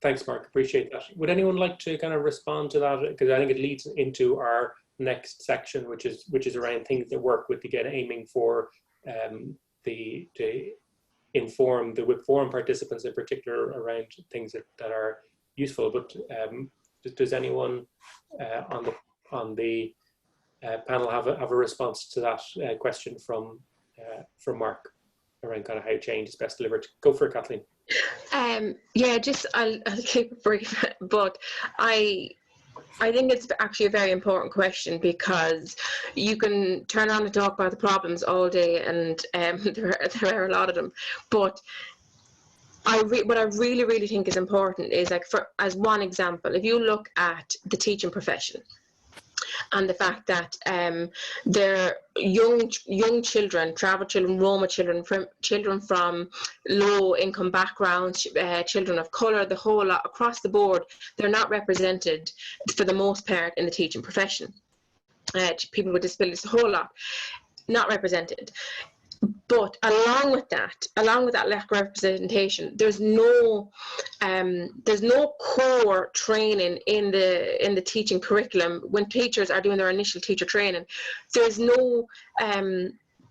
Thanks, Mark. Appreciate that. Would anyone like to kind of respond to that? Because I think it leads into our next section, which is around things that work with, again, aiming for to inform the WIP Forum participants in particular around things that are useful. But does anyone on the panel have a response to that question from Mark around kind of how change is best delivered? Go for it, Kathleen. Yeah, I'll keep it brief, but I think it's actually a very important question, because you can turn on and talk about the problems all day, and there are a lot of them. But what I really think is important is, like, as one example, if you look at the teaching profession, and the fact that they're young children, travel children, Roma children, children from low income backgrounds, children of colour, the whole lot across the board, they're not represented for the most part in the teaching profession. People with disabilities, the whole lot, not represented. But along with that lack of representation, there's no core training in the teaching curriculum. When teachers are doing their initial teacher training, there's no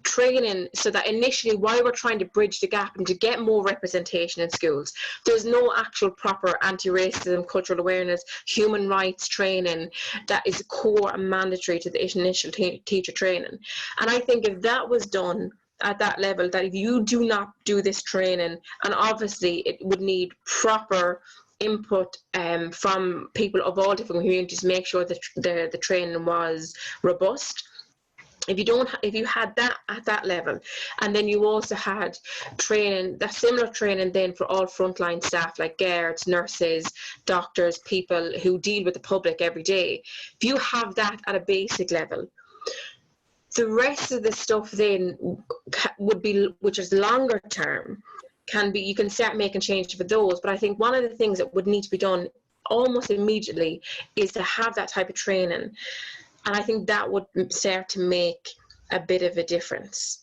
training, so that initially, while we're trying to bridge the gap and to get more representation in schools, there's no actual proper anti-racism, cultural awareness, human rights training that is core and mandatory to the initial teacher training. And I think if that was done at that level, that if you do not do this training, and obviously it would need proper input from people of all different communities, make sure that the training was robust. If you had that at that level, and then you also had training, that similar training then for all frontline staff like guards, nurses, doctors, people who deal with the public every day, if you have that at a basic level, the rest of the stuff then would be, which is longer term, can be, you can start making changes for those. But I think one of the things that would need to be done almost immediately is to have that type of training. And I think that would start to make a bit of a difference.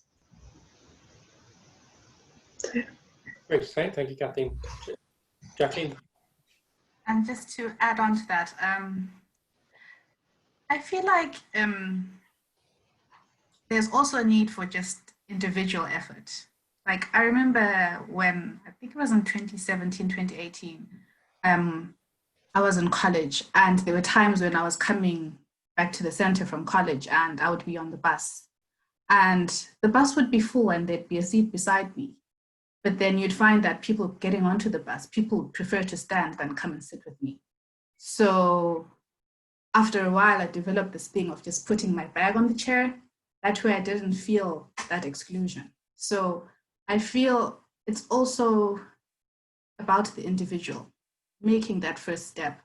Great, thank you, Kathleen. Jacqueline? And just to add on to that, I feel like there's also a need for just individual effort. Like, I remember when, I think it was in 2017, 2018, I was in college, and there were times when I was coming back to the center from college and I would be on the bus. And the bus would be full and there'd be a seat beside me. But then you'd find that people getting onto the bus, people prefer to stand than come and sit with me. So after a while, I developed this thing of just putting my bag on the chair. That way I didn't feel that exclusion. So I feel it's also about the individual, making that first step,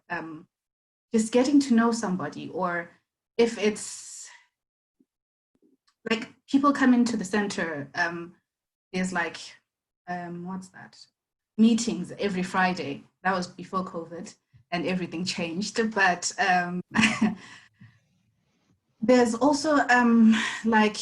just getting to know somebody, or if it's like people come into the center, there's like, what's that? Meetings every Friday. That was before COVID and everything changed, but there's also like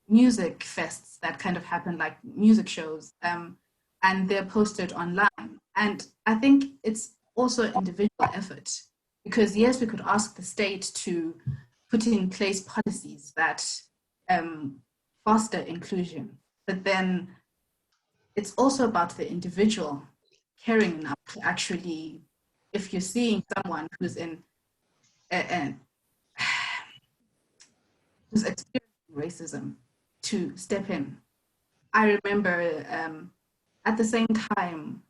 music fests that kind of happen, like music shows, and they're posted online. And I think it's also individual effort, because yes, we could ask the state to put in place policies that foster inclusion, but then it's also about the individual caring enough to actually, if you're seeing someone who's in who's experiencing racism, to step in. I remember at the same time,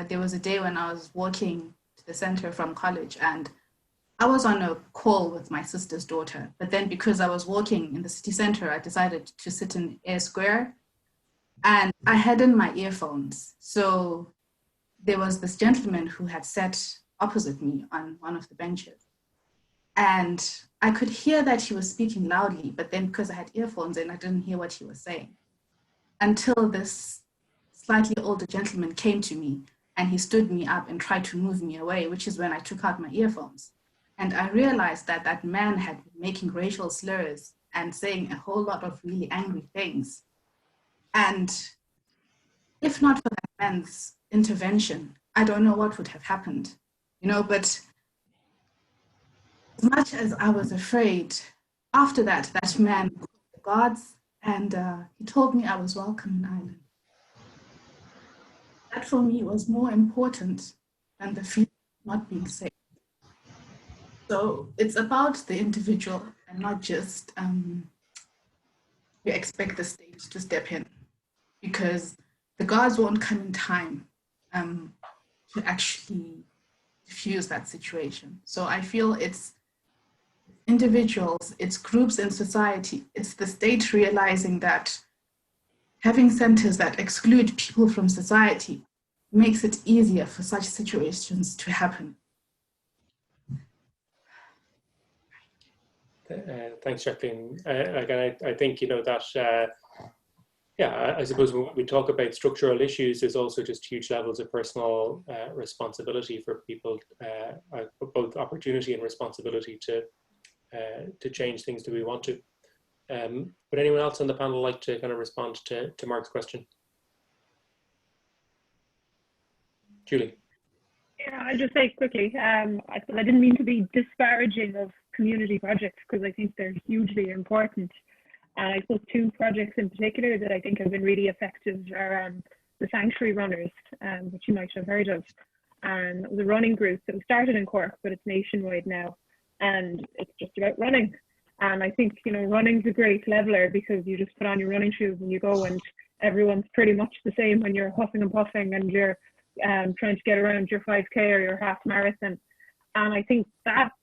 there was a day when I was walking to the center from college, and I was on a call with my sister's daughter. But then because I was walking in the city center, I decided to sit in Air Square, and I had in my earphones. So there was this gentleman who had sat opposite me on one of the benches. And I could hear that he was speaking loudly, but then because I had earphones in, I didn't hear what he was saying. Until this slightly older gentleman came to me and he stood me up and tried to move me away, which is when I took out my earphones. And I realized that that man had been making racial slurs and saying a whole lot of really angry things. And if not for that man's intervention, I don't know what would have happened, you know. But as much as I was afraid, after that, that man called the guards, and he told me I was welcome in Ireland. That for me was more important than the feeling of not being safe. So it's about the individual and not just you expect the state to step in, because the guards won't come in time to actually diffuse that situation. So I feel it's individuals, it's groups in society, it's the state realizing that having centers that exclude people from society makes it easier for such situations to happen. Thanks, Jacqueline. Again, I think, you know, that, yeah, I suppose when we talk about structural issues, there's also just huge levels of personal responsibility for people, both opportunity and responsibility to change things that we want to. Would anyone else on the panel like to kind of respond to Mark's question? Julie. Yeah, I'll just say quickly, I didn't mean to be disparaging of community projects, because I think they're hugely important. And I suppose two projects in particular that I think have been really effective are the Sanctuary Runners, which you might have heard of. And it was a running group that was started in Cork, but it's nationwide now. And it's just about running. And I think, you know, running's a great leveler because you just put on your running shoes and you go, and everyone's pretty much the same when you're huffing and puffing and you're trying to get around your 5K or your half marathon. And I think that's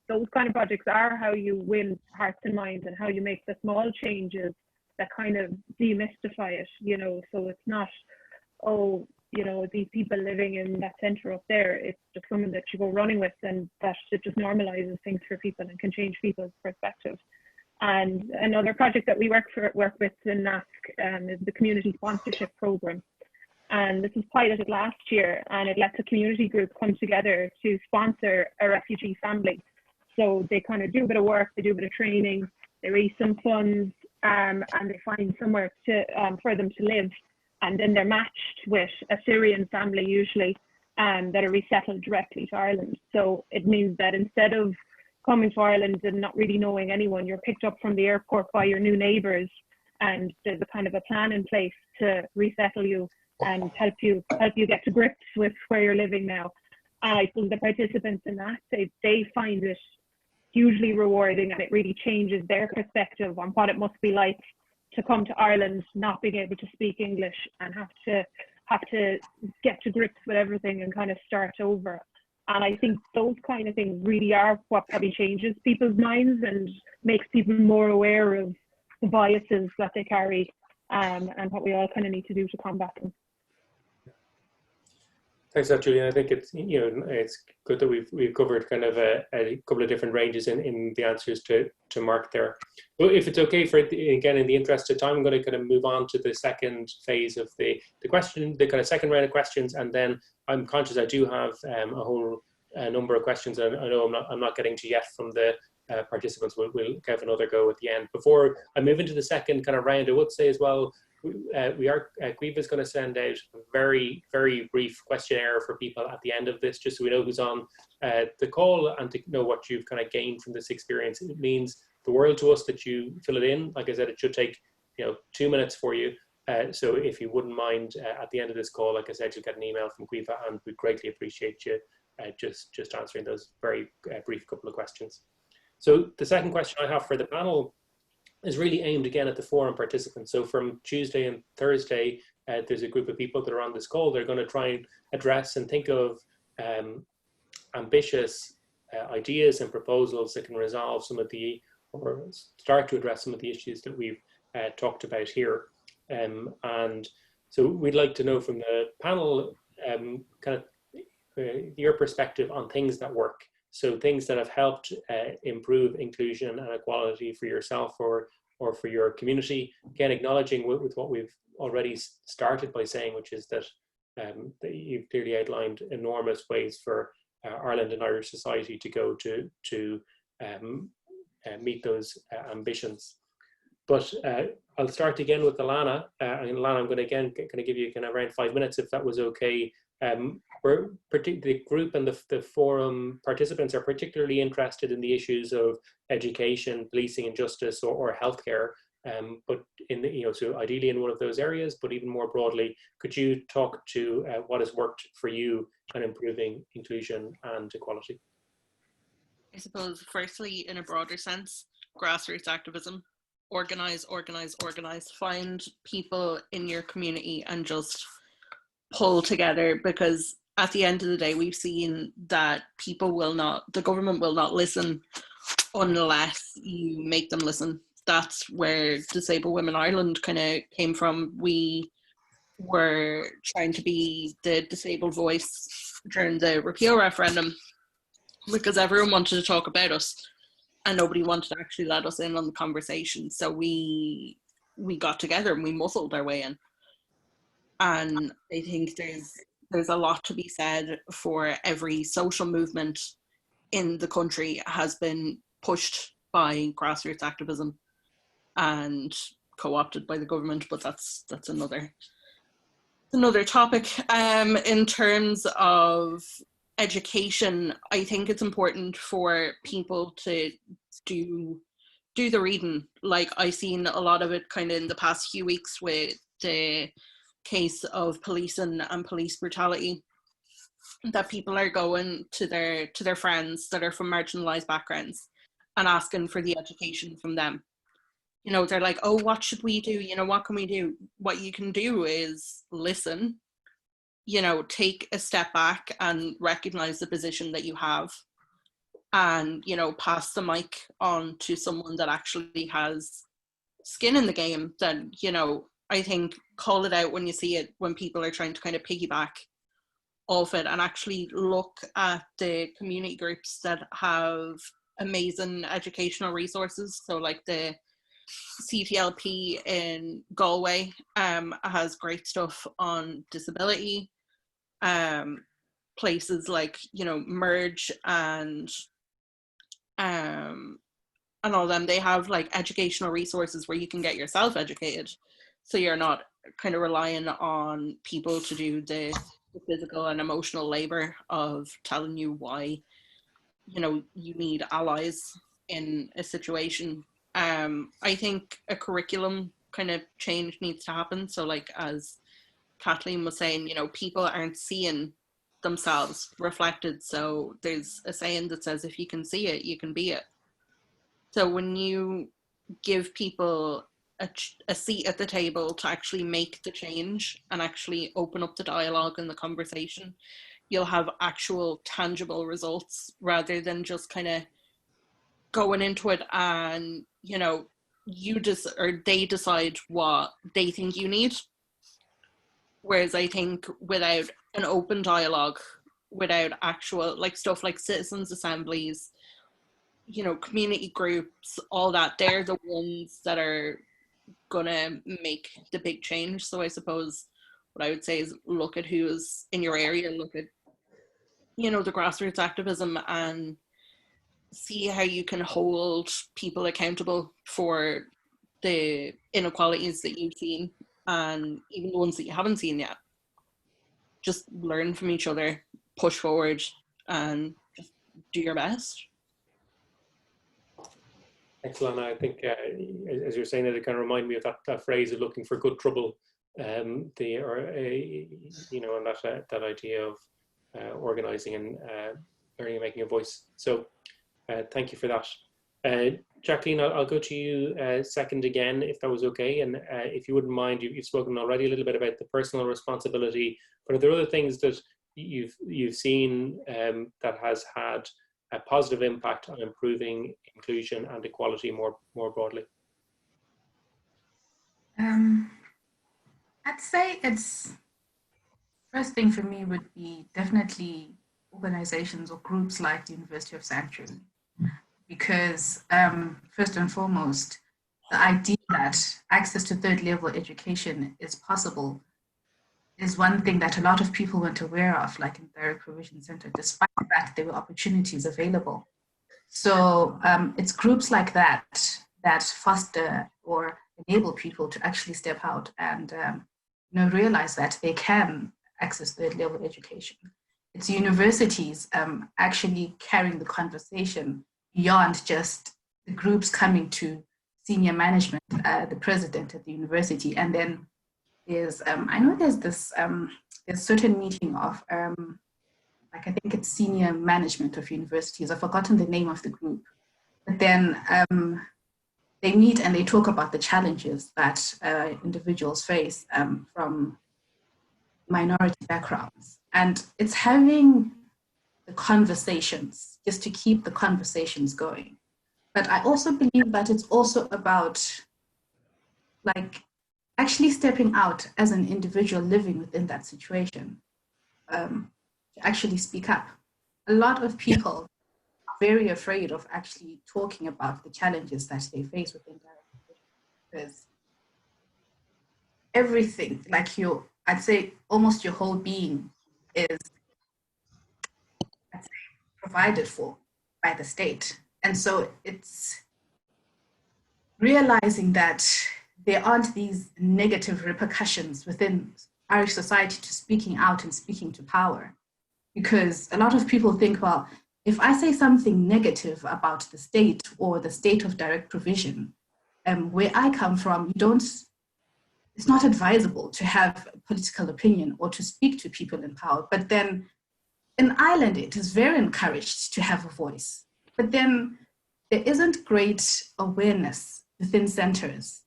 those kind of projects are how you win hearts and minds, and how you make the small changes that kind of demystify it, you know. So it's not, oh, you know, these people living in that centre up there. It's just someone that you go running with, and that it just normalizes things for people and can change people's perspective. And another project that we work with in Nasc is the community sponsorship program. And this was piloted last year, and it lets a community group come together to sponsor a refugee family. So they kind of do a bit of work, they do a bit of training, they raise some funds, and they find somewhere for them to live. And then they're matched with a Syrian family usually that are resettled directly to Ireland. So it means that instead of coming to Ireland and not really knowing anyone, you're picked up from the airport by your new neighbours, and there's a kind of a plan in place to resettle you and help you get to grips with where you're living now. And I think the participants in that, they find it hugely rewarding, and it really changes their perspective on what it must be like to come to Ireland not being able to speak English and have to get to grips with everything and kind of start over. And I think those kind of things really are what probably changes people's minds and makes people more aware of the biases that they carry, and what we all kind of need to do to combat them. Thanks, Julian. I think it's, you know, it's good that we've covered kind of a couple of different ranges in the answers to Mark there. Well, if it's okay, again, in the interest of time, I'm going to kind of move on to the second phase of the kind of second round of questions, and then I'm conscious I do have a whole number of questions. I know I'm not getting to yet from the participants. We'll have another go at the end. Before I move into the second kind of round, I would say as well, WIP is going to send out a very, very brief questionnaire for people at the end of this, just so we know who's on the call and to know what you've kind of gained from this experience. It means the world to us that you fill it in. Like I said, it should take 2 minutes for you. So if you wouldn't mind at the end of this call, like I said, you'll get an email from WIP, and we'd greatly appreciate you just answering those very brief couple of questions. So the second question I have for the panel is really aimed again at the forum participants. So from Tuesday and Thursday, there's a group of people that are on this call. They're going to try and address and think of ambitious ideas and proposals that can resolve some of the, or start to address some of the issues that we've talked about here. And so we'd like to know from the panel kind of your perspective on things that work. So things that have helped improve inclusion and equality for yourself or for your community. Again, acknowledging with what we've already started by saying, which is that, that you've clearly outlined enormous ways for Ireland and Irish society to go to meet those ambitions. But I'll start again with Alannah. And Alannah, I'm going to again give you kind of around 5 minutes, if that was okay. The group and the forum participants are particularly interested in the issues of education, policing and justice, or healthcare. But in the, so ideally in one of those areas, but even more broadly, could you talk to what has worked for you on improving inclusion and equality? I suppose, firstly, in a broader sense, grassroots activism. Organize. Find people in your community and just pull together, because at the end of the day, we've seen that the government will not listen unless you make them listen. That's where Disabled Women Ireland kind of came from. We were trying to be the disabled voice during the repeal referendum because everyone wanted to talk about us and nobody wanted to actually let us in on the conversation. So we got together and we muscled our way in. And I think there's a lot to be said for every social movement in the country has been pushed by grassroots activism and co-opted by the government, but that's another topic. In terms of education, I think it's important for people to do do the reading. Like, I've seen a lot of it kind of in the past few weeks with the case of policing and police brutality, that people are going to their friends that are from marginalized backgrounds and asking for the education from them. You know, they're like, oh, what should we do? You know, what can we do? What you can do is listen, you know, take a step back and recognize the position that you have, and, you know, pass the mic on to someone that actually has skin in the game. Then, you know, I think call it out when you see it, when people are trying to kind of piggyback off it, and actually look at the community groups that have amazing educational resources. So like the CTLP in Galway has great stuff on disability. Places like, you know, Merge and all of them, they have like educational resources where you can get yourself educated, so you're not kind of relying on people to do the physical and emotional labor of telling you why, you know, you need allies in a situation. I think a curriculum kind of change needs to happen. So like, as Kathleen was saying, you know, people aren't seeing themselves reflected. So there's a saying that says, if you can see it, you can be it. So when you give people a seat at the table to actually make the change and actually open up the dialogue and the conversation, you'll have actual tangible results, rather than just kind of going into it and, you know, they decide what they think you need. Whereas I think without an open dialogue, without actual like stuff like citizens assemblies, you know, community groups, all that, they're the ones that are gonna make the big change. So I suppose what I would say is look at who's in your area, look at, you know, the grassroots activism, and see how you can hold people accountable for the inequalities that you've seen, and even the ones that you haven't seen yet. Just learn from each other, push forward, and just do your best. Excellent. I think, as you're saying it kind of reminded me of that phrase of looking for good trouble, you know, and that idea of organizing and learning and making a voice. So thank you for that. Jacqueline, I'll go to you second again, if that was okay. And if you wouldn't mind, you've spoken already a little bit about the personal responsibility, but are there other things that you've seen that has had a positive impact on improving inclusion and equality more broadly? I'd say it's, first thing for me would be definitely organizations or groups like the University of Sanctuary, because first and foremost, the idea that access to third level education is possible is one thing that a lot of people weren't aware of, like in Direct Provision Center, despite the fact there were opportunities available. So it's groups like that that foster or enable people to actually step out and you know, realize that they can access third level education. It's universities actually carrying the conversation beyond just the groups coming to senior management, the president at the university, and then there's, I know there's this, there's certain meeting of, like I think it's senior management of universities, I've forgotten the name of the group, but then they meet and they talk about the challenges that individuals face from minority backgrounds. And it's having the conversations, just to keep the conversations going. But I also believe that it's also about like actually stepping out as an individual living within that situation, to actually speak up. A lot of people are very afraid of actually talking about the challenges that they face within direct, because everything, like I'd say almost your whole being is, I'd say, provided for by the state. And so it's realizing that there aren't these negative repercussions within Irish society to speaking out and speaking to power. Because a lot of people think, well, if I say something negative about the state or the state of direct provision, where I come from, it's not advisable to have a political opinion or to speak to people in power. But then in Ireland, it is very encouraged to have a voice. But then there isn't great awareness within centers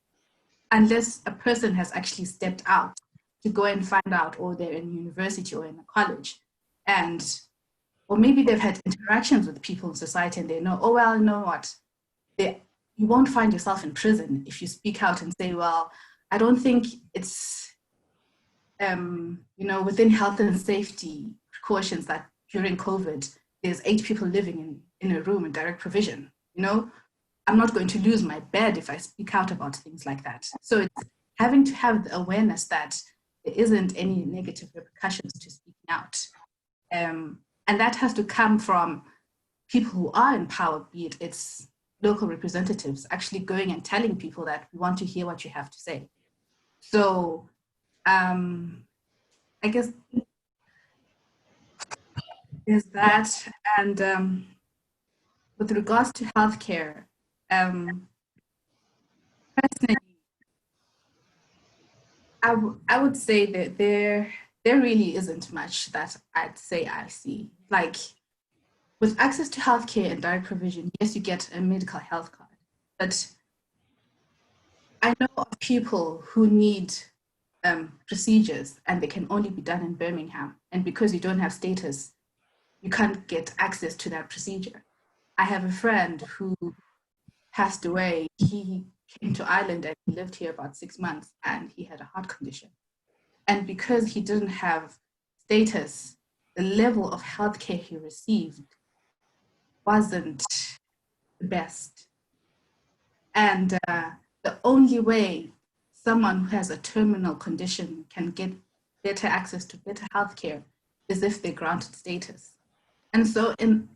unless a person has actually stepped out to go and find out, or they're in university or in a college, or maybe they've had interactions with people in society and they know, oh, well, you know what, you won't find yourself in prison if you speak out and say, well, I don't think it's, within health and safety precautions that during COVID, there's 8 people living in a room in direct provision. I'm not going to lose my bed if I speak out about things like that. So it's having to have the awareness that there isn't any negative repercussions to speaking out. And that has to come from people who are in power, be it's local representatives, actually going and telling people that we want to hear what you have to say. So I guess there's that. And with regards to healthcare, personally, I would say that there really isn't much that I'd say I see. Like, with access to healthcare and direct provision, yes, you get a medical health card, but I know of people who need procedures and they can only be done in Birmingham. And because you don't have status, you can't get access to that procedure. I have a friend who passed away. He came to Ireland and he lived here about 6 months and he had a heart condition. And because he didn't have status, the level of healthcare he received wasn't the best. And the only way someone who has a terminal condition can get better access to better healthcare is if they're granted status. And so in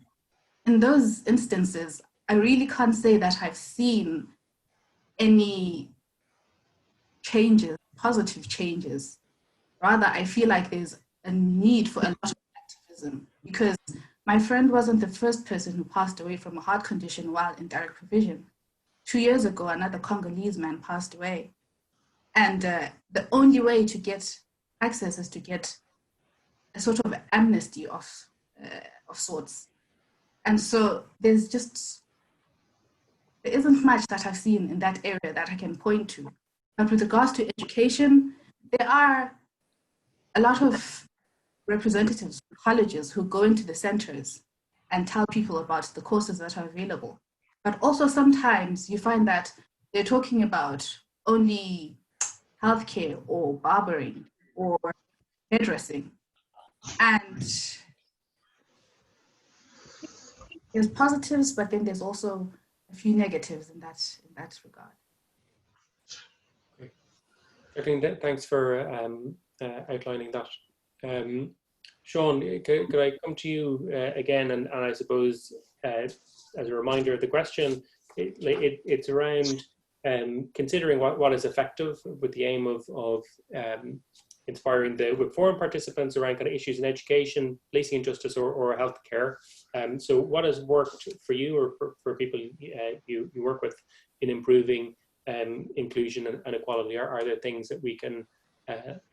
those instances, I really can't say that I've seen any changes, positive changes. Rather, I feel like there's a need for a lot of activism, because my friend wasn't the first person who passed away from a heart condition while in direct provision. 2 years ago, another Congolese man passed away. And the only way to get access is to get a sort of amnesty of sorts. And so there isn't much that I've seen in that area that I can point to. But with regards to education, there are a lot of representatives from colleges who go into the centers and tell people about the courses that are available. But also sometimes you find that they're talking about only healthcare or barbering or hairdressing. And there's positives, but then there's also a few negatives in that regard. Jacqueline, thanks for outlining that. Sean, could I come to you again? And I suppose as a reminder of the question, it's around considering what is effective, with the aim of inspiring the WIP Forum participants around kind of issues in education, policing and justice, or healthcare. So what has worked for you or for people you work with in improving inclusion and equality? Are there things that we can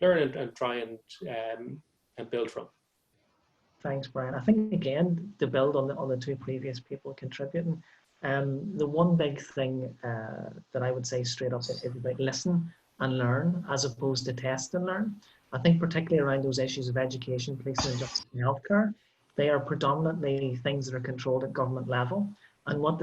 learn and try and build from? Thanks, Brian. I think, again, to build on the 2 previous people contributing, the one big thing that I would say straight up is about listen and learn as opposed to test and learn. I think particularly around those issues of education, policing and justice and healthcare, they are predominantly things that are controlled at government level. And what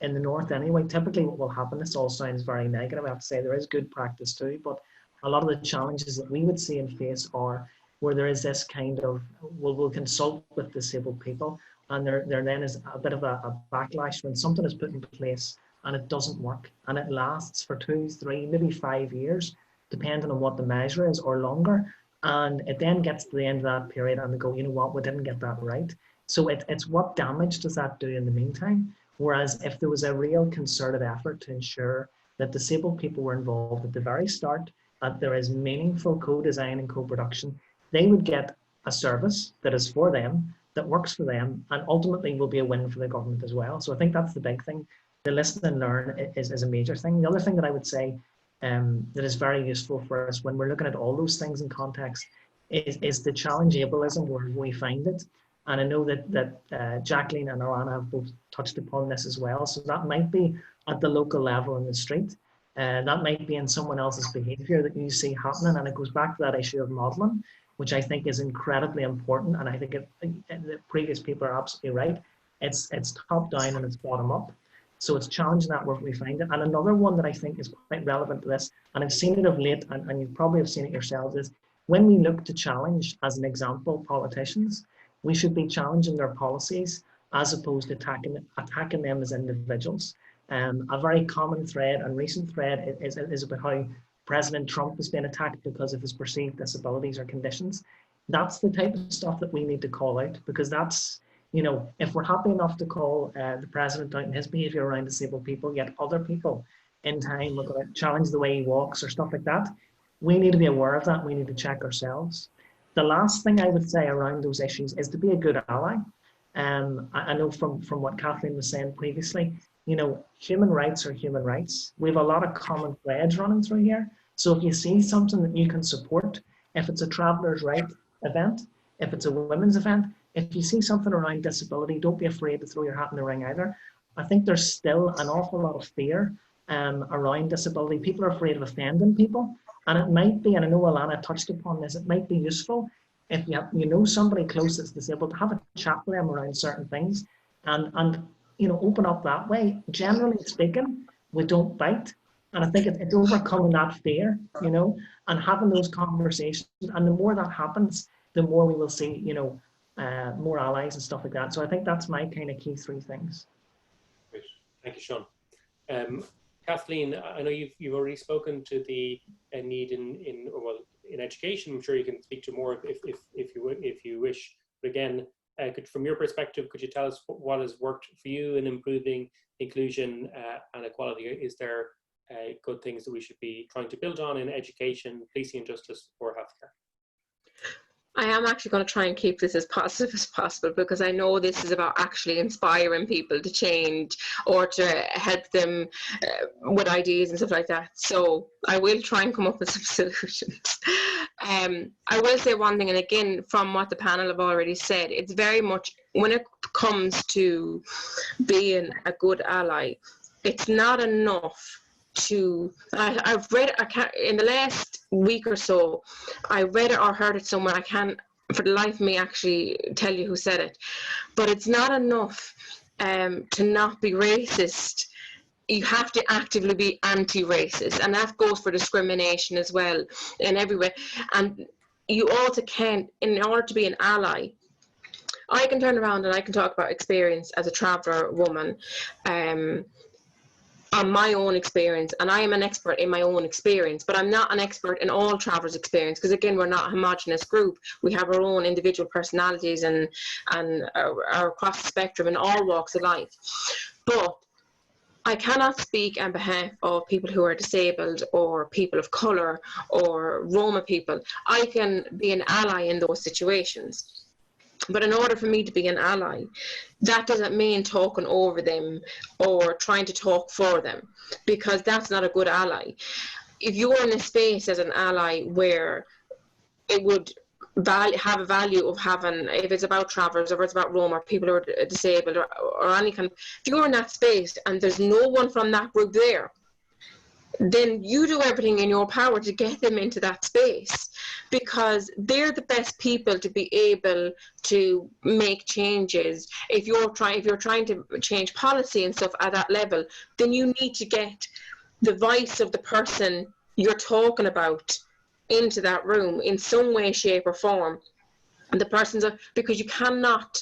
in the North anyway, typically what will happen, this all sounds very negative, I have to say there is good practice too, but a lot of the challenges that we would see and face are where there is this kind of, we'll consult with disabled people, and there then is a bit of a backlash when something is put in place and it doesn't work, and it lasts for 2, 3, maybe 5 years, depending on what the measure is, or longer. And it then gets to the end of that period and they go, you know what, we didn't get that right. So it's what damage does that do in the meantime? Whereas if there was a real concerted effort to ensure that disabled people were involved at the very start, that there is meaningful co-design and co-production, they would get a service that is for them, that works for them and ultimately will be a win for the government as well. So I think that's the big thing. The listen and learn is a major thing. The other thing that I would say that is very useful for us when we're looking at all those things in context is the challenge ableism where we find it. And I know that Jacqueline and Alannah have both touched upon this as well. So that might be at the local level in the street. That might be in someone else's behaviour that you see happening. And it goes back to that issue of modelling, which I think is incredibly important. And I think the previous people are absolutely right. It's top down and it's bottom up. So it's challenging that where we find it. And another one that I think is quite relevant to this, and I've seen it of late, and you probably have seen it yourselves, is when we look to challenge, as an example, politicians, we should be challenging their policies as opposed to attacking them as individuals. A very common thread and recent thread is about how President Trump has been attacked because of his perceived disabilities or conditions. That's the type of stuff that we need to call out, because that's, you know, if we're happy enough to call the president out in his behaviour around disabled people, yet other people in time are going to challenge the way he walks or stuff like that, we need to be aware of that. We need to check ourselves. The last thing I would say around those issues is to be a good ally. I know from what Kathleen was saying previously, you know, human rights are human rights. We have a lot of common threads running through here. So if you see something that you can support, if it's a Travellers' Right event, if it's a women's event, if you see something around disability, don't be afraid to throw your hat in the ring either. I think there's still an awful lot of fear around disability. People are afraid of offending people. And it might be, and I know Alannah touched upon this, it might be useful if you know somebody close that's disabled to have a chat with them around certain things and you know, open up that way. Generally speaking, we don't bite. And I think it's overcoming that fear, you know, and having those conversations. And the more that happens, the more we will see, you know, more allies and stuff like that. So I think that's my kind of key three things. Great. Thank you, Sean. Kathleen, I know you've already spoken to the need in education. I'm sure you can speak to more if you wish. But again, from your perspective, could you tell us what has worked for you in improving inclusion and equality? Is there good things that we should be trying to build on in education, policing and justice, or healthcare? I am actually going to try and keep this as positive as possible, because I know this is about actually inspiring people to change or to help them with ideas and stuff like that. So I will try and come up with some solutions. I will say one thing, and again, from what the panel have already said, it's very much, when it comes to being a good ally, it's not enough to, I've read it, in the last week or so, I read it or heard it somewhere. I can't for the life of me actually tell you who said it, but it's not enough to not be racist. You have to actively be anti-racist, and that goes for discrimination as well in every way. And you also can't, in order to be an ally, I can turn around and I can talk about experience as a traveller woman, on my own experience, and I am an expert in my own experience, but I'm not an expert in all travellers' experience, because again, we're not a homogenous group. We have our own individual personalities and are across the spectrum in all walks of life. But I cannot speak on behalf of people who are disabled or people of colour or Roma people. I can be an ally in those situations. But in order for me to be an ally, that doesn't mean talking over them or trying to talk for them, because that's not a good ally. If you're in a space as an ally where it would have a value of having, if it's about travellers or if it's about Roma or people who are disabled or any kind of, if you're in that space and there's no one from that group there, then you do everything in your power to get them into that space, because they're the best people to be able to make changes. If you're trying to change policy and stuff at that level, then you need to get the voice of the person you're talking about into that room in some way, shape or form. And the person's, because you cannot,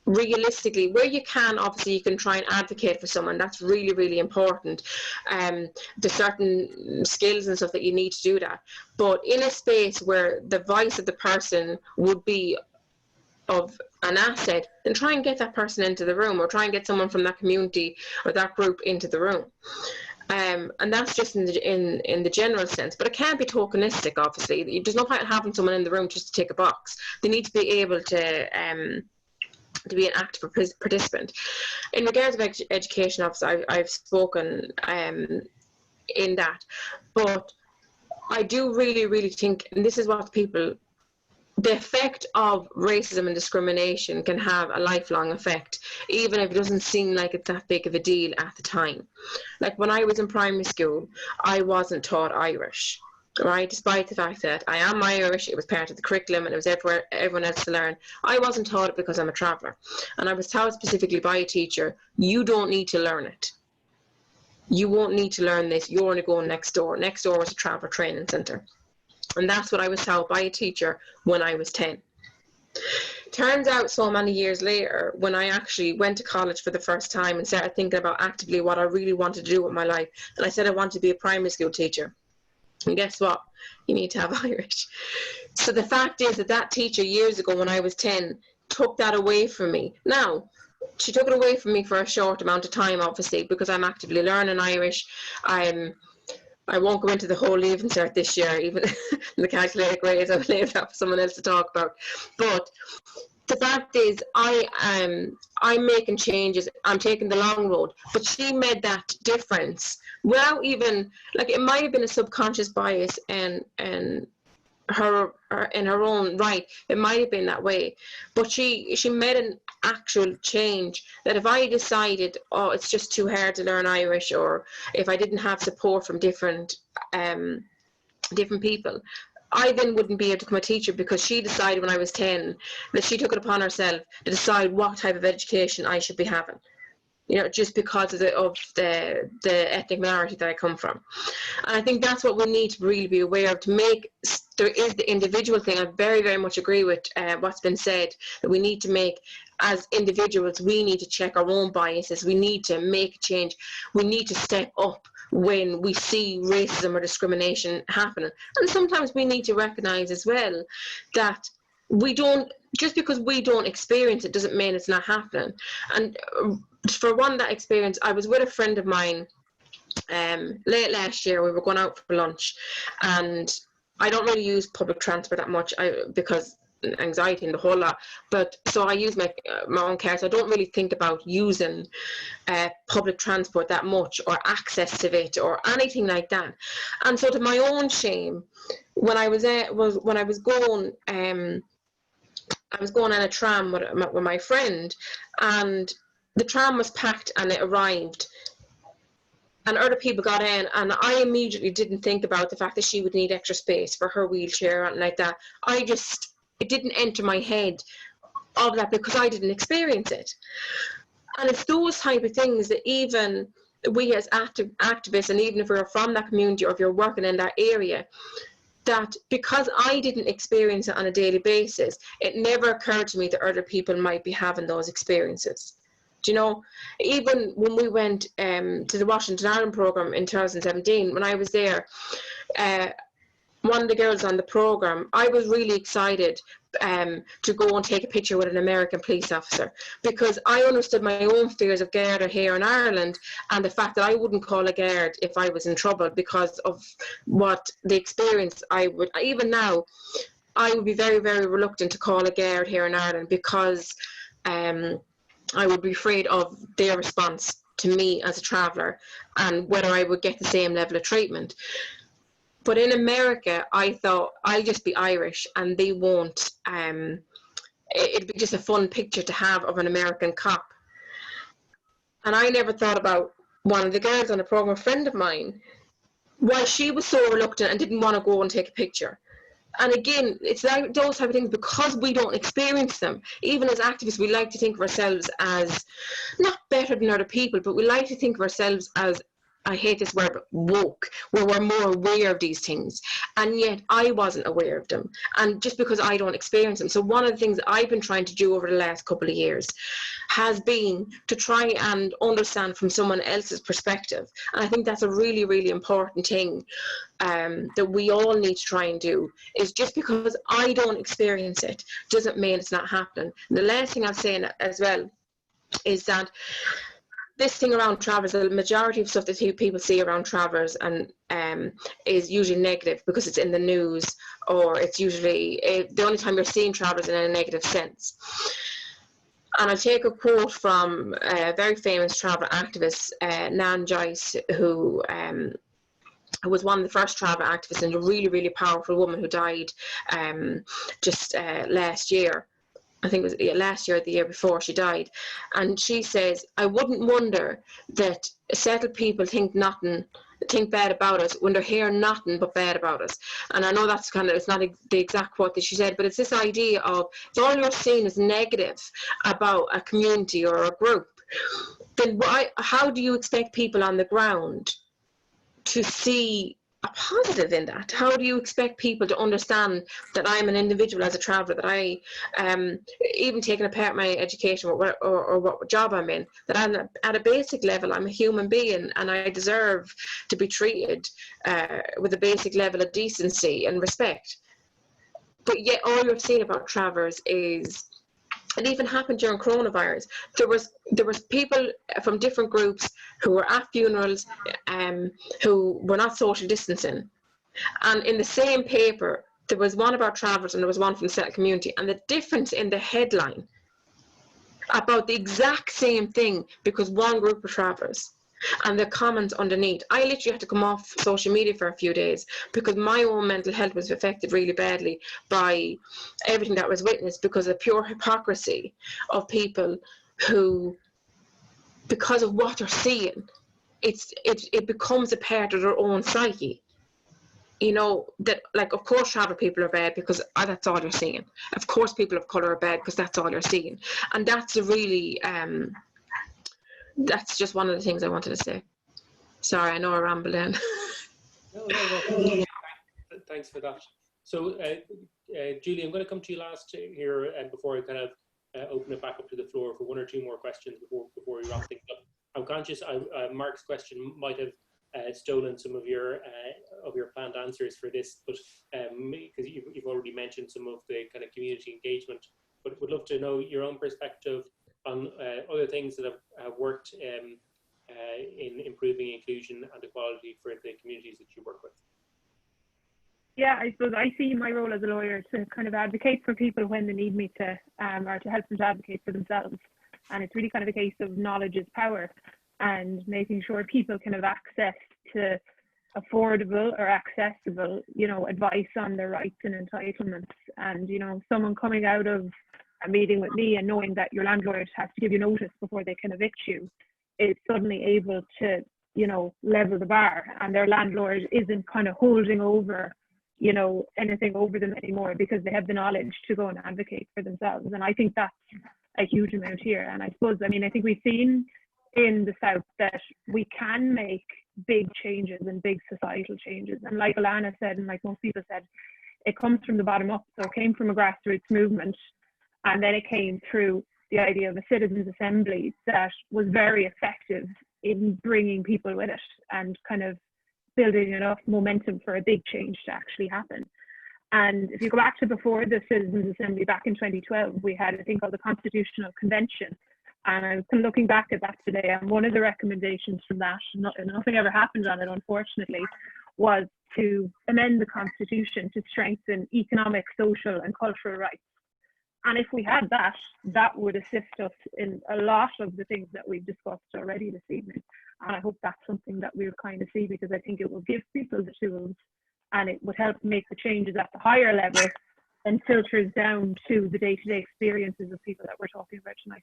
realistically, where you can, obviously you can try and advocate for someone. That's really, really important. There's certain skills and stuff that you need to do that. But in a space where the voice of the person would be of an asset, then try and get that person into the room, or try and get someone from that community or that group into the room. And that's just in the general sense, but it can't be tokenistic, obviously. There's no point having someone in the room just to tick a box. They need to be able to be an active participant. In regards of education, obviously, I've spoken in that, but I do really think, and this is what people, the effect of racism and discrimination can have a lifelong effect, even if it doesn't seem like it's that big of a deal at the time. Like when I was in primary school, I wasn't taught Irish, right? Despite the fact that I am Irish, it was part of the curriculum and it was everyone else to learn. I wasn't taught it because I'm a traveller. And I was taught specifically by a teacher, you don't need to learn it. You won't need to learn this, you're only going next door. Next door was a traveller training centre. And that's what I was taught by a teacher when I was 10. Turns out so many years later, when I actually went to college for the first time and started thinking about actively what I really wanted to do with my life, and I said I wanted to be a primary school teacher. And guess what? You need to have Irish. So the fact is that teacher years ago when I was 10 took that away from me. Now, she took it away from me for a short amount of time, obviously, because I'm actively learning Irish. I won't go into the whole leaving cert this year, even the calculated grades. I'll leave that for someone else to talk about. But the fact is, I'm making changes. I'm taking the long road. But she made that difference without even, like, it might have been a subconscious bias and her in her own right. It might have been that way, but she made an actual change that if I decided, oh, it's just too hard to learn Irish, or if I didn't have support from different people, I then wouldn't be able to become a teacher, because she decided when I was 10 that she took it upon herself to decide what type of education I should be having. You know, just because of the ethnic minority that I come from. And I think that's what we need to really be aware of, to make, there is the individual thing. I very, very much agree with what's been said, that we need to make, as individuals, we need to check our own biases. We need to make a change. We need to step up when we see racism or discrimination happening. And sometimes we need to recognize as well that we don't, just because we don't experience it doesn't mean it's not happening. And for one, that experience, I was with a friend of mine late last year. We were going out for lunch, and I don't really use public transport that much because anxiety and the whole lot, but so I use my own car, so I don't really think about using public transport that much, or access to it, or anything like that. And so, to my own shame, when I was going on a tram with my friend, and the tram was packed and it arrived, and other people got in, and I immediately didn't think about the fact that she would need extra space for her wheelchair or anything like that. It didn't enter my head of that, because I didn't experience it. And it's those type of things that even we as activists, and even if we're from that community, or if you're working in that area, that because I didn't experience it on a daily basis, it never occurred to me that other people might be having those experiences. Do you know, even when we went to the Washington Ireland program in 2017, when I was there, one of the girls on the program, I was really excited to go and take a picture with an American police officer, because I understood my own fears of Garda here in Ireland, and the fact that I wouldn't call a guard if I was in trouble because of what the experience I would. Even now, I would be very, very reluctant to call a guard here in Ireland, because I would be afraid of their response to me as a traveller, and whether I would get the same level of treatment. But in America, I thought, I'll just be Irish and they won't, it'd be just a fun picture to have of an American cop. And I never thought about one of the girls on the program, a friend of mine, why she was so reluctant and didn't want to go and take a picture. And again, it's like those type of things, because we don't experience them. Even as activists, we like to think of ourselves as not better than other people, but we like to think of ourselves as, I hate this word, but woke, where we're more aware of these things. And yet I wasn't aware of them. And just because I don't experience them. So one of the things that I've been trying to do over the last couple of years has been to try and understand from someone else's perspective. And I think that's a really, really important thing that we all need to try and do, is just because I don't experience it doesn't mean it's not happening. And the last thing I'll say as well is that this thing around travellers, the majority of stuff that people see around travellers and is usually negative because it's in the news, or it's usually the only time you're seeing travellers in a negative sense. And I'll take a quote from a very famous travel activist, Nan Joyce, who was one of the first travel activists and a really, really powerful woman who died just last year. I think it was last year or the year before she died. And she says, I wouldn't wonder that settled people think bad about us when they're hearing nothing but bad about us. And I know that's it's not the exact quote that she said, but it's this idea of if all you're seeing is negative about a community or a group, then how do you expect people on the ground to see a positive in that? How do you expect people to understand that I'm an individual as a traveller, that I, even taking apart my education or what job I'm in, that I'm at a basic level, I'm a human being and I deserve to be treated with a basic level of decency and respect. But yet all you're seeing about travellers is, it even happened during coronavirus. There was people from different groups who were at funerals, who were not social distancing, and in the same paper there was one about travellers and there was one from the settled community, and the difference in the headline about the exact same thing, because one group of travellers, and the comments underneath. I literally had to come off social media for a few days because my own mental health was affected really badly by everything that was witnessed, because of pure hypocrisy of people who, because of what they're seeing, it becomes a part of their own psyche. You know, that, like, of course travel people are bad because that's all you're seeing. Of course people of colour are bad because that's all you're seeing. And that's a really that's just one of the things I wanted to say. Sorry, I know I rambled in. No. Thanks for that. So, Julie, I'm going to come to you last here, and before I kind of open it back up to the floor for one or two more questions before we wrap things up. I'm conscious Mark's question might have stolen some of your planned answers for this, but because you've already mentioned some of the kind of community engagement, but would love to know your own perspective on other things that have worked in improving inclusion and equality for the communities that you work with. Yeah, I suppose I see my role as a lawyer to kind of advocate for people when they need me to, or to help them to advocate for themselves. And it's really kind of a case of knowledge is power, and making sure people can have access to affordable or accessible, you know, advice on their rights and entitlements. And, you know, someone coming out of a meeting with me and knowing that your landlord has to give you notice before they can evict you is suddenly able to, you know, level the bar, and their landlord isn't kind of holding over, you know, anything over them anymore because they have the knowledge to go and advocate for themselves. And I think that's a huge amount here. And I suppose, I mean, I think we've seen in the South that we can make big changes and big societal changes. And like Alannah said, and like most people said, it comes from the bottom up. So it came from a grassroots movement, and then it came through the idea of a citizens' assembly that was very effective in bringing people with it and kind of building enough momentum for a big change to actually happen. And if you go back to before the Citizens Assembly, back in 2012, we had a thing called the Constitutional Convention. And I was looking back at that today, and one of the recommendations from that, nothing ever happened on it, unfortunately, was to amend the Constitution to strengthen economic, social, and cultural rights. And if we had that, that would assist us in a lot of the things that we've discussed already this evening. And I hope that's something that we'll kind of see, because I think it will give people the tools, and it would help make the changes at the higher level and filters down to the day-to-day experiences of people that we're talking about tonight.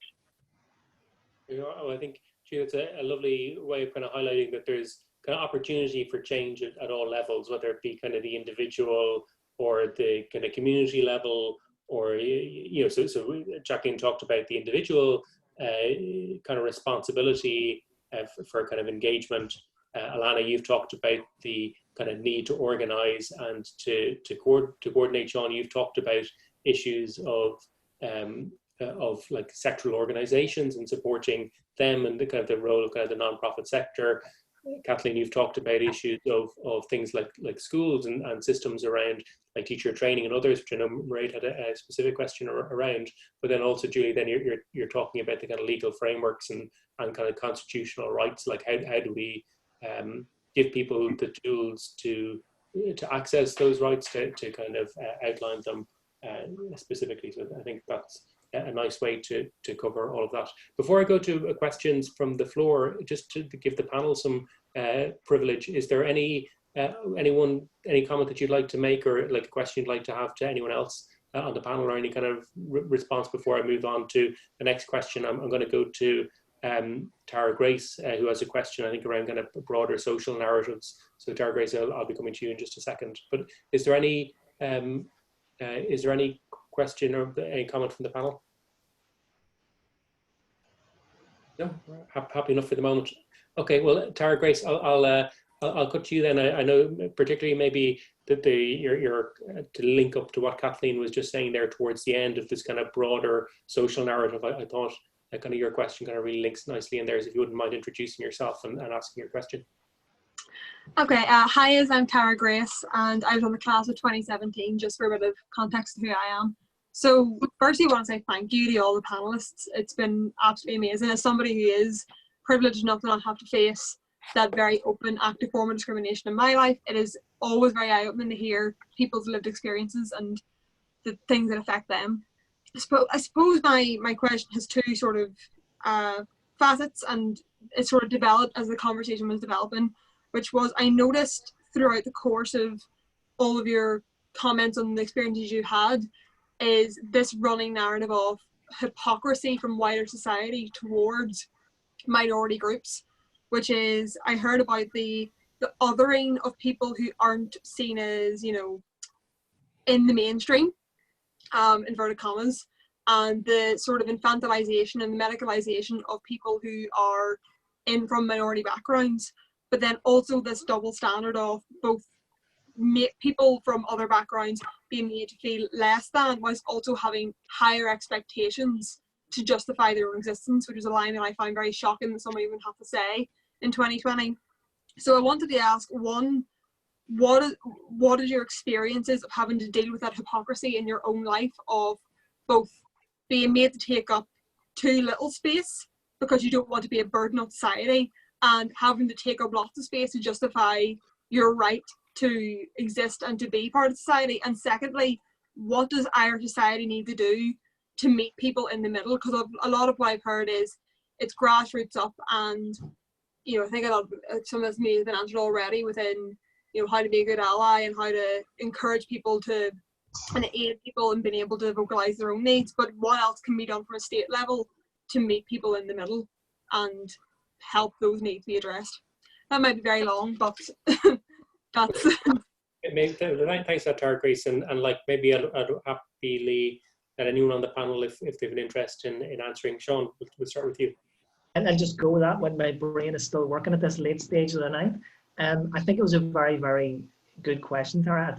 You know, I think it's a lovely way of kind of highlighting that there's kind of opportunity for change at all levels, whether it be kind of the individual or the kind of community level, or, you know, so Jacqueline talked about the individual kind of responsibility for kind of engagement. Alannah, you've talked about the kind of need to organise and to coordinate. Sean, you've talked about issues of like sectoral organisations and supporting them, and the kind of the role of kind of the non-profit sector. Kathleen, you've talked about issues of things like schools and systems around like teacher training and others, which I know Mairead had a specific question around. But then also, Julie, then you're talking about the kind of legal frameworks and kind of constitutional rights. Like how do we give people the tools to access those rights, to kind of outline them specifically. So I think that's a nice way to cover all of that. Before I go to questions from the floor, just to give the panel some privilege, is there any comment that you'd like to make, or like a question you'd like to have to anyone else on the panel, or any kind of response before I move on to the next question? I'm going to go to Tara Grace, who has a question, I think, around kind of broader social narratives. So Tara Grace, I'll be coming to you in just a second. But is there any question or any comment from the panel? No, happy enough for the moment. Okay, well, Tara Grace, I'll cut to you then. I know particularly maybe that your to link up to what Kathleen was just saying there towards the end of this kind of broader social narrative. I thought that kind of your question kind of really links nicely in there. So if you wouldn't mind introducing yourself and asking your question. Okay, hi, I'm Tara Grace, and I was on the class of 2017, just for a bit of context of who I am. So firstly, I want to say thank you to all the panelists. It's been absolutely amazing. As somebody who is privileged enough to not have to face that very open, active form of discrimination in my life, it is always very eye-opening to hear people's lived experiences and the things that affect them. I suppose my question has two sort of facets, and it sort of developed as the conversation was developing, which was, I noticed throughout the course of all of your comments on the experiences you had, is this running narrative of hypocrisy from wider society towards minority groups, which is, I heard about the othering of people who aren't seen as, you know, in the mainstream, inverted commas, and the sort of infantilization and the medicalization of people who are from minority backgrounds, but then also this double standard of both people from other backgrounds being made to feel less than, whilst also having higher expectations to justify their own existence, which is a line that I find very shocking that somebody would have to say in 2020. So I wanted to ask, one, what is your experiences of having to deal with that hypocrisy in your own life, of both being made to take up too little space because you don't want to be a burden on society, and having to take up lots of space to justify your right to exist and to be part of society? And secondly, what does our society need to do to meet people in the middle? Because a lot of what I've heard is it's grassroots up, and, you know, I think a lot of some of this may have been answered already within, you know, how to be a good ally and how to encourage people to and aid people in being able to vocalize their own needs. But what else can be done from a state level to meet people in the middle and help those needs be addressed? That might be very long, but that's thanks for that, Tara Grace, and like maybe I'd happily let anyone on the panel, if they have an interest in answering. Sean, we'll start with you. And I'll just go with that when my brain is still working at this late stage of the night. I think it was a very, very good question, Tara.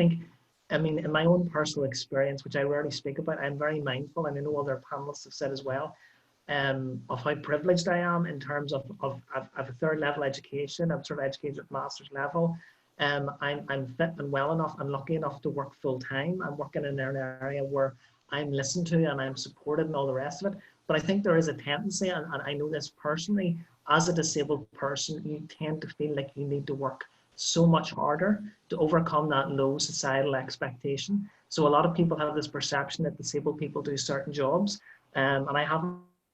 I mean, in my own personal experience, which I rarely speak about, I'm very mindful, and I know other panelists have said as well, of how privileged I am in terms of a third level education. I'm sort of educated at master's level. I'm fit and well enough and lucky enough to work full time. I'm working in an area where I'm listened to and I'm supported and all the rest of it. But I think there is a tendency, and I know this personally, as a disabled person, you tend to feel like you need to work so much harder to overcome that low societal expectation. So a lot of people have this perception that disabled people do certain jobs. And I have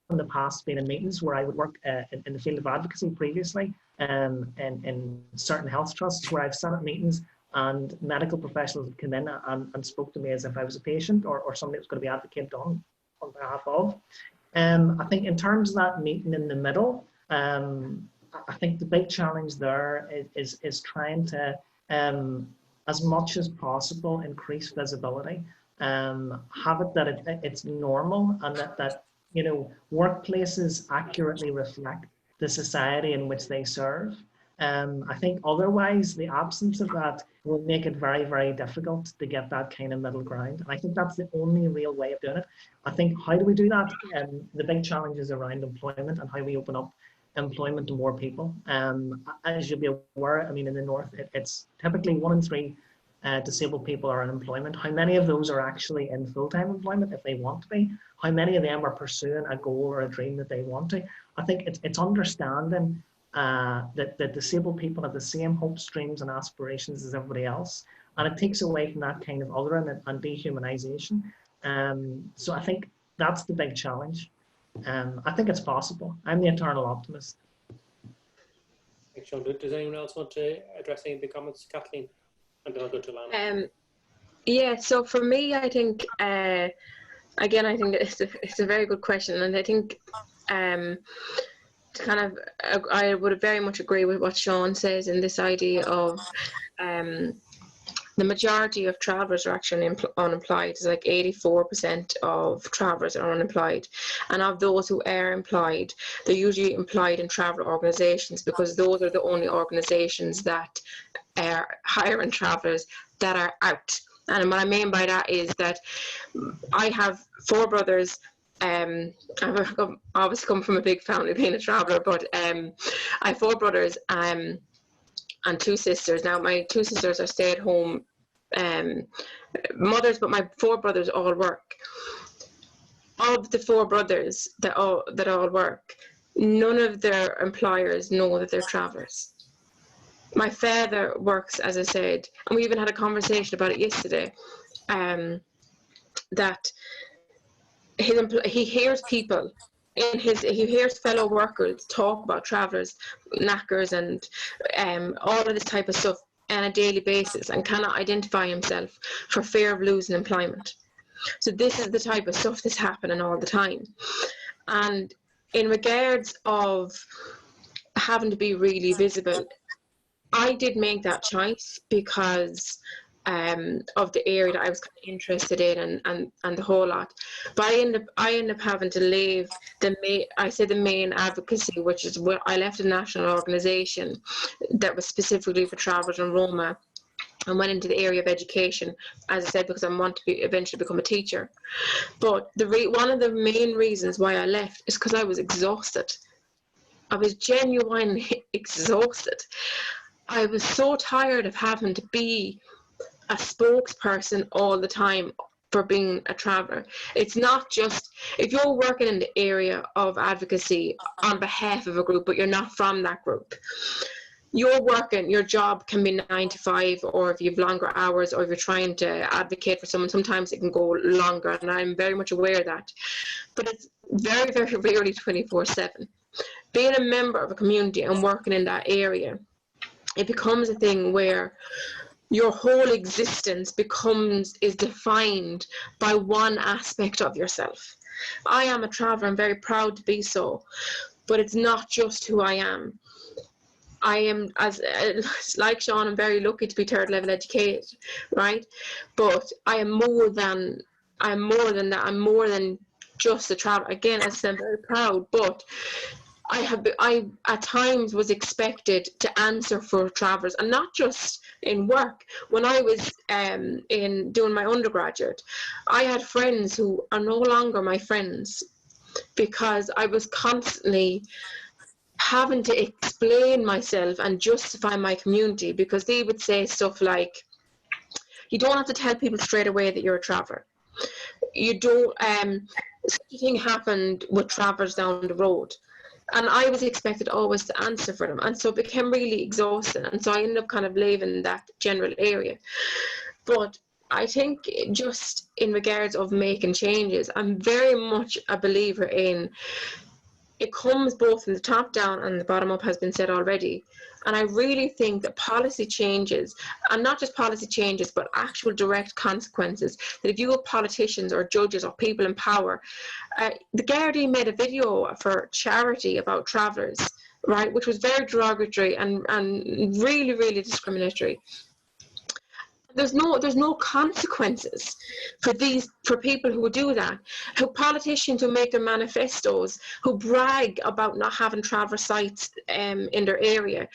in the past been in meetings where I would work in the field of advocacy previously, and in certain health trusts where I've sat at meetings and medical professionals would come in and spoke to me as if I was a patient or somebody that was going to be advocated on behalf of. I think in terms of that meeting in the middle, I think the big challenge there is trying to, as much as possible, increase visibility, have it that it's normal, and that you know, workplaces accurately reflect the society in which they serve. I think otherwise the absence of that will make it very, very difficult to get that kind of middle ground. And I think that's the only real way of doing it. I think, how do we do that? The big challenge is around employment and how we open up employment to more people. As you'll be aware, I mean, in the North, it's typically 1 in 3 disabled people are in employment. How many of those are actually in full-time employment if they want to be? How many of them are pursuing a goal or a dream that they want to? I think it's understanding that disabled people have the same hopes, dreams and aspirations as everybody else. And it takes away from that kind of othering and dehumanization. So I think that's the big challenge. I think it's possible. I'm the eternal optimist. Thanks, Sean. Does anyone else want to address any of the comments? Kathleen, and then I'll go to Alannah. Yeah, so for me, I think, again, I think that it's a very good question. And I think I would very much agree with what Sean says in this idea of the majority of travellers are actually unemployed. It's like 84% of travellers are unemployed. And of those who are employed, they're usually employed in travel organisations, because those are the only organisations that are hiring travellers that are out. And what I mean by that is that I have 4 brothers. I've obviously come from a big family being a traveller, but I have 4 brothers and 2 sisters. Now my 2 sisters are stay-at-home mothers, but my 4 brothers all work. Of the 4 brothers that all work, none of their employers know that they're travellers. My father works, as I said, and we even had a conversation about it yesterday, that he hears people he hears fellow workers talk about travellers, knackers and all of this type of stuff on a daily basis, and cannot identify himself for fear of losing employment. So this is the type of stuff that's happening all the time. And in regards of having to be really visible, I did make that choice because of the area that I was kind of interested in and the whole lot. But I ended up having to leave the main advocacy, which is where I left a national organisation that was specifically for travellers and Roma, and went into the area of education, as I said, because I want to eventually become a teacher. But one of the main reasons why I left is because I was exhausted. I was genuinely exhausted. I was so tired of having to be a spokesperson all the time for being a traveller. It's not just, if you're working in the area of advocacy on behalf of a group, but you're not from that group, your job can be 9 to 5, or if you have longer hours, or if you're trying to advocate for someone, sometimes it can go longer, and I'm very much aware of that. But it's very, very rarely 24/7. Being a member of a community and working in that area, it becomes a thing where your whole existence is defined by one aspect of yourself. I am a traveller, I'm very proud to be so, but it's not just who I am. I am, like Sean, I'm very lucky to be 3rd level educated, right? But I am more than that. I'm more than just a traveller. Again, as I said, I'm very proud, but I at times was expected to answer for travellers, and not just in work. When I was in doing my undergraduate, I had friends who are no longer my friends because I was constantly having to explain myself and justify my community, because they would say stuff like, you don't have to tell people straight away that you're a traveller. You don't, such a thing happened with travellers down the road. And I was expected always to answer for them. And so it became really exhausting. And so I ended up kind of leaving that general area. But I think just in regards of making changes, I'm very much a believer in, it comes both from the top down and the bottom up, has been said already. And I really think that policy changes, and not just policy changes, but actual direct consequences, that if you have politicians or judges or people in power, the Gardaí made a video for charity about travellers, right, which was very derogatory and really, really discriminatory. There's no consequences for people who do that, who politicians who make their manifestos, who brag about not having traveller sites in their area,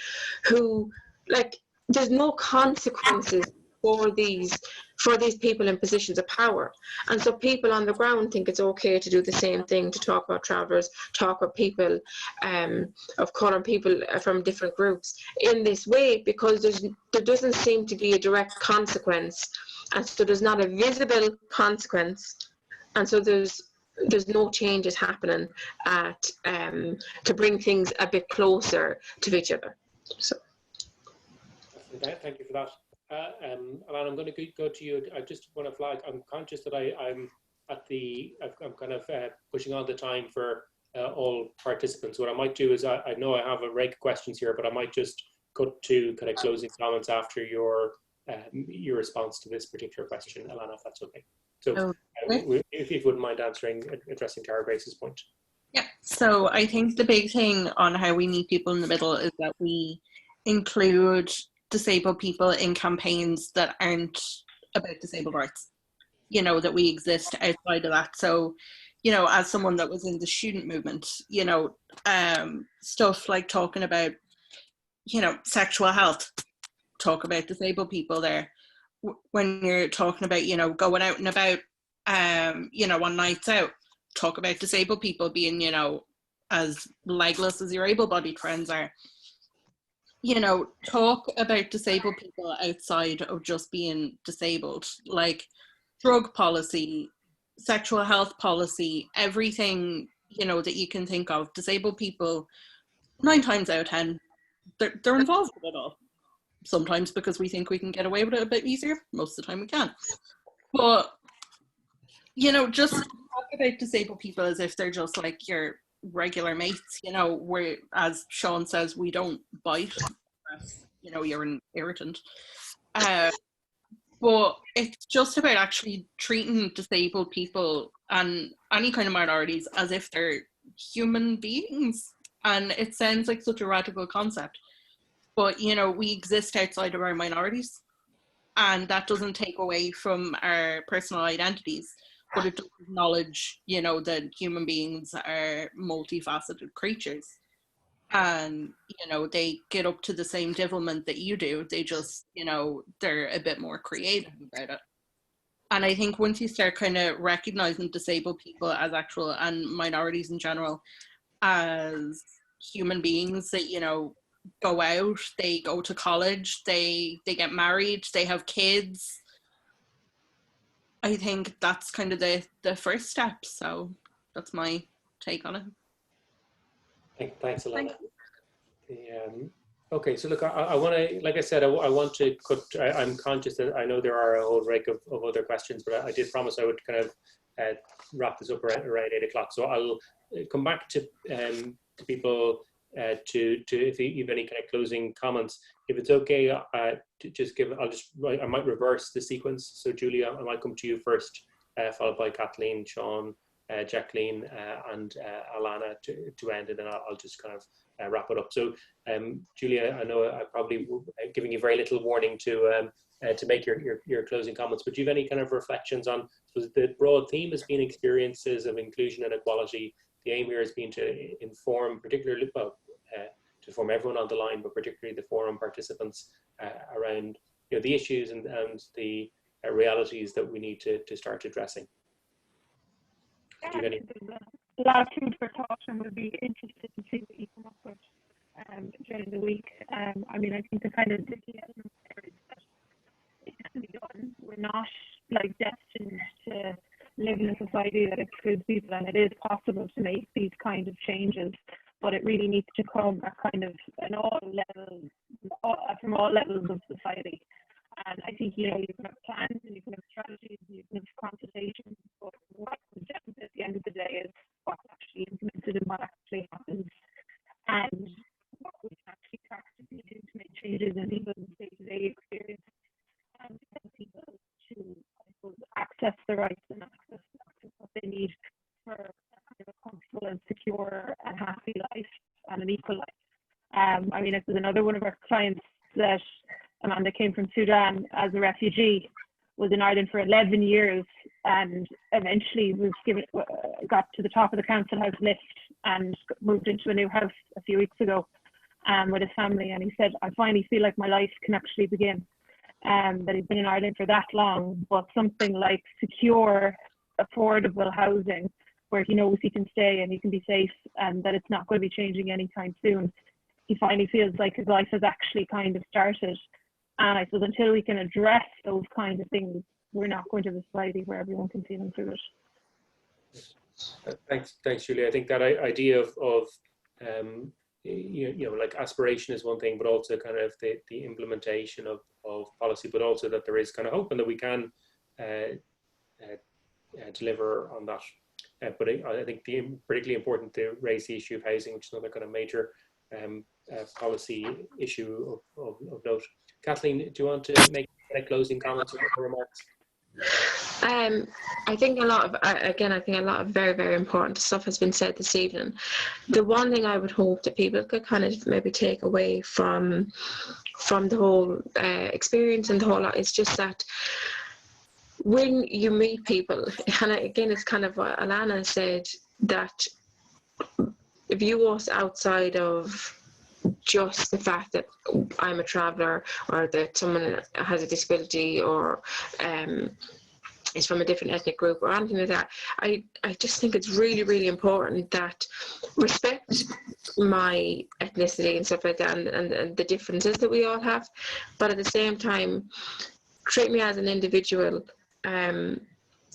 who, like, there's no consequences for these for these people in positions of power. And so people on the ground think it's okay to do the same thing, to talk about travellers, talk about people of colour, people from different groups in this way, because there doesn't seem to be a direct consequence. And so there's not a visible consequence. And so there's no changes happening to bring things a bit closer to each other. So. Thank you for that. Alannah, I'm going to go to you. I just want to flag, I'm conscious that I'm kind of pushing on the time for all participants. What I might do is, I know I have a rake of questions here, but I might just cut to kind of closing comments after your response to this particular question, Alannah, if that's okay. So if you wouldn't mind addressing Tara Grace's point. Yeah, so I think the big thing on how we meet people in the middle is that we include disabled people in campaigns that aren't about disabled rights, you know, that we exist outside of that. So, you know, as someone that was in the student movement, you know, stuff like talking about, you know, sexual health, talk about disabled people there. When you're talking about, you know, going out and about, you know, on nights out, talk about disabled people being, you know, as legless as your able-bodied friends are. You know, talk about disabled people outside of just being disabled, like drug policy, sexual health policy, everything, you know, that you can think of. Disabled people, 9 times out of 10, they're involved with it all. Sometimes because we think we can get away with it a bit easier, most of the time we can. But, you know, just talk about disabled people as if they're just like your regular mates, you know, where, as Sean says, we don't bite, you know, you're an irritant. But it's just about actually treating disabled people and any kind of minorities as if they're human beings. And it sounds like such a radical concept. But, you know, we exist outside of our minorities. And that doesn't take away from our personal identities. But it does acknowledge, you know, that human beings are multifaceted creatures. And, you know, they get up to the same devilment that you do. They just, you know, they're a bit more creative about it. And I think once you start kind of recognizing disabled people as actual, and minorities in general, as human beings that, you know, go out, they go to college, they get married, they have kids, I think that's kind of the first step. So that's my take on it. Thanks, Alannah. Okay, so look, I want to, like I said, I want to cut. I'm conscious that I know there are a whole rake of other questions, but I did promise I would kind of wrap this up around 8 o'clock. So I'll come back to people to if you have any kind of closing comments. If it's okay, to just give, I might reverse the sequence. So Julia, I might come to you first, followed by Kathleen, Sean, Jacqueline, and Alannah to end, and then I'll just kind of wrap it up. So Julia, I know I probably giving you very little warning to make your closing comments, but do you have any kind of reflections on, so the broad theme has been experiences of inclusion and equality. The aim here has been to inform, particularly, well, to inform everyone on the line, but particularly the forum participants around, you know, the issues and the realities that we need to start addressing. Yeah, do you have any? A lot of food for thought, and would be interested to see what you come up with during the week. I mean, I think the kind of key elements there is that it can be done. We're not like destined to live in a society that excludes people, and it is possible to make these kind of changes, but it really needs to come at kind of an from all levels of society. And I think, you know, you can have plans and you can have strategies and you can have consultations, but what comes down to at the end of the day is what's actually implemented and what actually happens, and what we can actually practically do to make changes in people's day-to-day experience, and get people to, I suppose, access the rights and access what they need for a kind of a comfortable and secure and happy life and an equal life. I mean, this is another one of our clients that Amanda came from Sudan as a refugee, was in Ireland for 11 years, and eventually was got to the top of the council house list and moved into a new house a few weeks ago with his family. And he said, I finally feel like my life can actually begin. that he's been in Ireland for that long, but something like secure, affordable housing where he knows he can stay and he can be safe and that it's not going to be changing anytime soon. He finally feels like his life has actually kind of started. And I suppose until we can address those kind of things, we're not going to have a society where everyone can feel included. Thanks, Julia. I think that idea of like aspiration is one thing, but also kind of the implementation of policy, but also that there is kind of hope and that we can deliver on that. But I think particularly important to raise the issue of housing, which is another kind of major policy issue of note. Kathleen, do you want to make closing comments or remarks? I think a lot of very, very important stuff has been said this evening. The one thing I would hope that people could kind of maybe take away from the whole experience and the whole lot is just that when you meet people, and again, it's kind of what Alannah said, that if you was outside of just the fact that I'm a traveller or that someone has a disability or is from a different ethnic group or anything like that, I just think it's really, really important that respect my ethnicity and stuff like that and the differences that we all have, but at the same time treat me as an individual.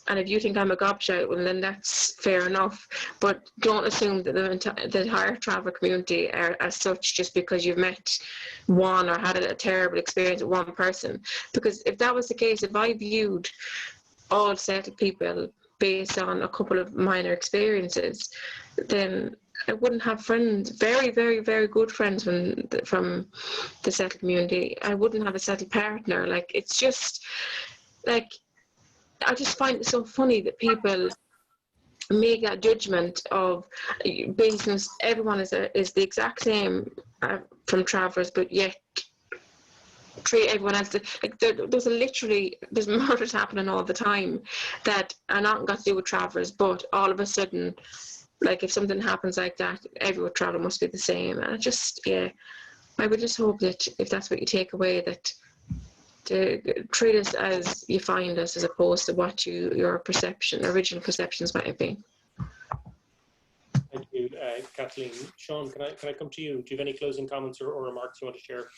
And if you think I'm a gobshite, well then that's fair enough, but don't assume that the entire traveller community are as such just because you've met one or had a terrible experience with one person. Because if that was the case, if I viewed all settled people based on a couple of minor experiences, then I wouldn't have friends, very, very, very good friends from the settled community. I wouldn't have a settled partner. Like, it's just, like, I just find it so funny that people make that judgment of business. Everyone is the exact same from travellers, but yet treat everyone else like there's murders happening all the time that are not got to do with travellers, but all of a sudden, like if something happens like that, every traveller must be the same. And I would just hope that if that's what you take away, that to treat us as you find us, as opposed to what your original perceptions might have been. Thank you, Kathleen. Sean, can I come to you? Do you have any closing comments or remarks you want to share?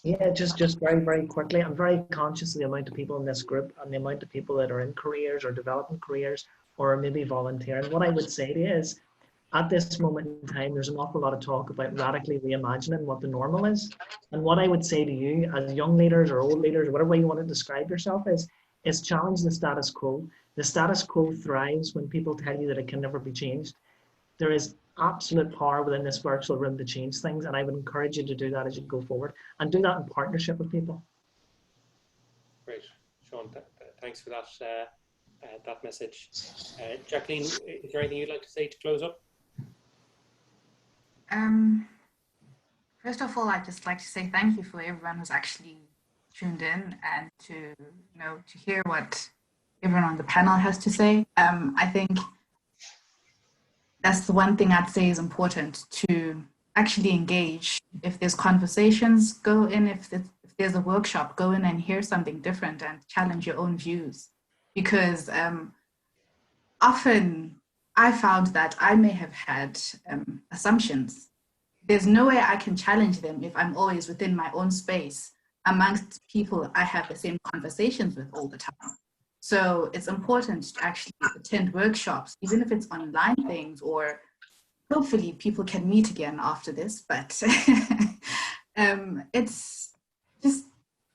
Yeah, just very, very quickly. I'm very conscious of the amount of people in this group and the amount of people that are in careers or developing careers or maybe volunteering. What I would say to you is, at this moment in time, there's an awful lot of talk about radically reimagining what the normal is. And what I would say to you as young leaders or old leaders, or whatever way you want to describe yourself, is challenge the status quo. The status quo thrives when people tell you that it can never be changed. There is absolute power within this virtual room to change things, and I would encourage you to do that as you go forward, and do that in partnership with people. Great, Sean, thanks for that message. Jacqueline, is there anything you'd like to say to close up? First of all, I'd just like to say thank you for everyone who's actually tuned in and to hear what everyone on the panel has to say. I think that's the one thing I'd say is important, to actually engage. If there's conversations, go in. If there's a workshop, go in and hear something different and challenge your own views. Because often I found that I may have had assumptions. There's no way I can challenge them if I'm always within my own space amongst people I have the same conversations with all the time. So it's important to actually attend workshops, even if it's online things, or hopefully people can meet again after this, but it's just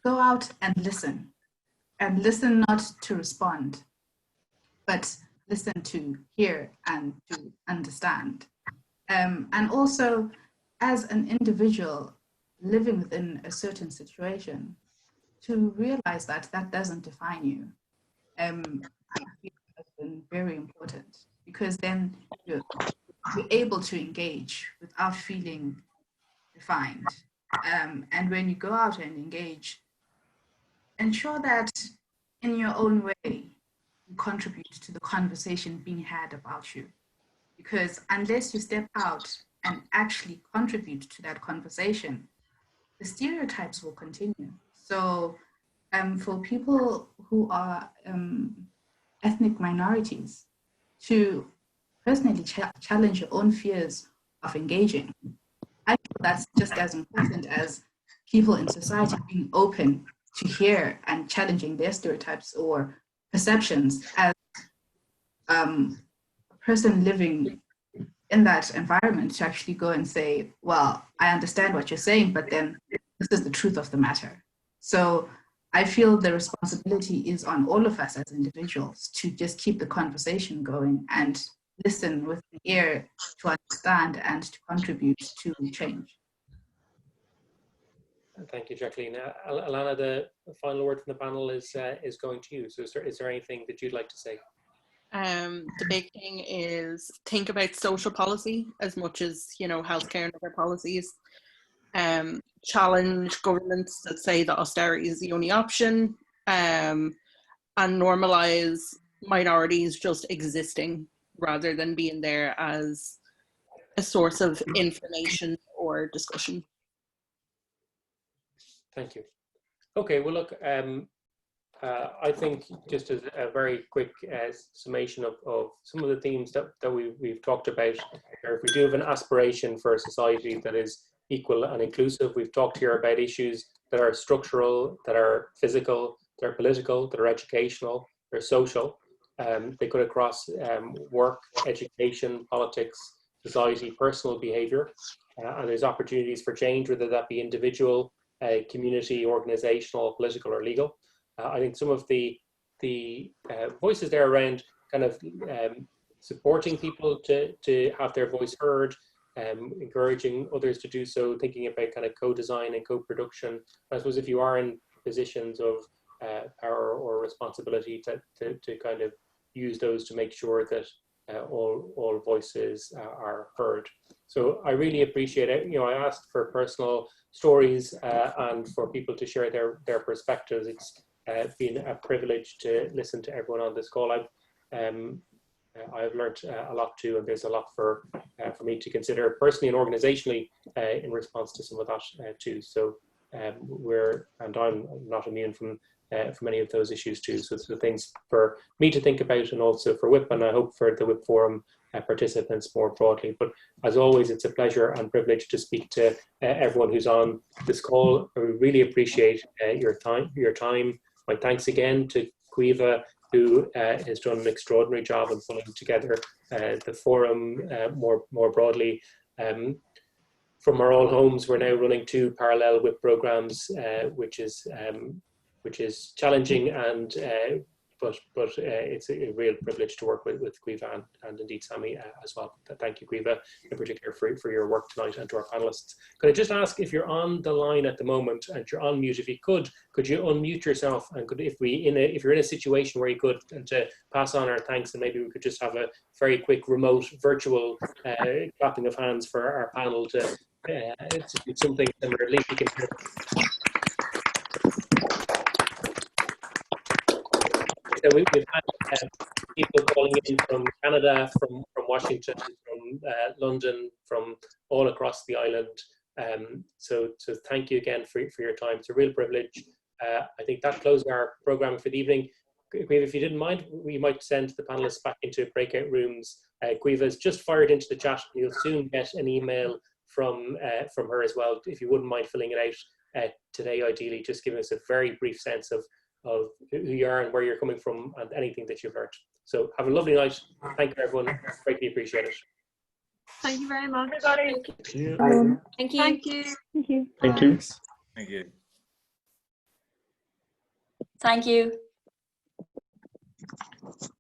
go out and listen not to respond, but listen to hear and to understand. And also, as an individual living within a certain situation, to realize that that doesn't define you. I feel that's been very important, because then you're able to engage without feeling defined. And when you go out and engage, ensure that in your own way, you contribute to the conversation being had about you. Because unless you step out and actually contribute to that conversation, the stereotypes will continue. So for people who are ethnic minorities to personally challenge your own fears of engaging. I feel that's just as important as people in society being open to hear and challenging their stereotypes or perceptions, as a person living in that environment to actually go and say, well, I understand what you're saying, but then this is the truth of the matter. So I feel the responsibility is on all of us as individuals to just keep the conversation going and listen with an ear to understand and to contribute to change. Thank you, Jacqueline. Alannah, the final word from the panel is going to you. So is there anything that you'd like to say? The big thing is think about social policy as much as, you know, healthcare and other policies. Challenge governments that say that austerity is the only option, and normalise minorities just existing rather than being there as a source of information or discussion. Thank you. Okay, well, look, I think just as a very quick summation of some of the themes that we've talked about, if we do have an aspiration for a society that is equal and inclusive, we've talked here about issues that are structural, that are physical, that are political, that are educational, they're social. They cut across work, education, politics, society, personal behaviour, and there's opportunities for change, whether that be individual, community, organisational, political or legal. I think some of the voices there around kind of supporting people to have their voice heard, encouraging others to do so, thinking about kind of co-design and co-production. I suppose if you are in positions of power or responsibility to kind of use those to make sure that all voices are heard. So I really appreciate it. You know, I asked for personal stories and for people to share their perspectives. It's been a privilege to listen to everyone on this call. I've learned a lot too, and there's a lot for me to consider personally and organizationally in response to some of that too. So I'm not immune from any of those issues too. So things for me to think about, and also for WIP, and I hope for the WIP Forum participants more broadly. But as always, it's a pleasure and privilege to speak to everyone who's on this call. I really appreciate your time. My thanks again to Caoimhe, who has done an extraordinary job in pulling together the forum more broadly. From our own homes, we're now running 2 parallel WIP programs, which is challenging, and but it's a real privilege to work with Caoimhe and indeed Sammy as well. Thank you, Caoimhe, in particular for your work tonight, and to our panelists. Could I just ask, if you're on the line at the moment and you're on mute, if you could you unmute yourself, and if you're in a situation where you could, and to pass on our thanks, and maybe we could just have a very quick remote virtual clapping of hands for our panel to do something similar. At least you can hear. So we've had people calling in from Canada, from Washington, from London, from all across the island. So thank you again for your time. It's a real privilege. I think that closes our program for the evening. Caoimhe, if you didn't mind, we might send the panelists back into breakout rooms. Caoimhe has just fired into the chat. You'll soon get an email from her as well, if you wouldn't mind filling it out today, ideally, just giving us a very brief sense of who you are and where you're coming from and anything that you've learned. So have a lovely night. Thank you, everyone. Greatly appreciate it. Thank you very much. Everybody. Thank you. Thank you. Thank you. Thank you. Thank you. Thank you. Thank you.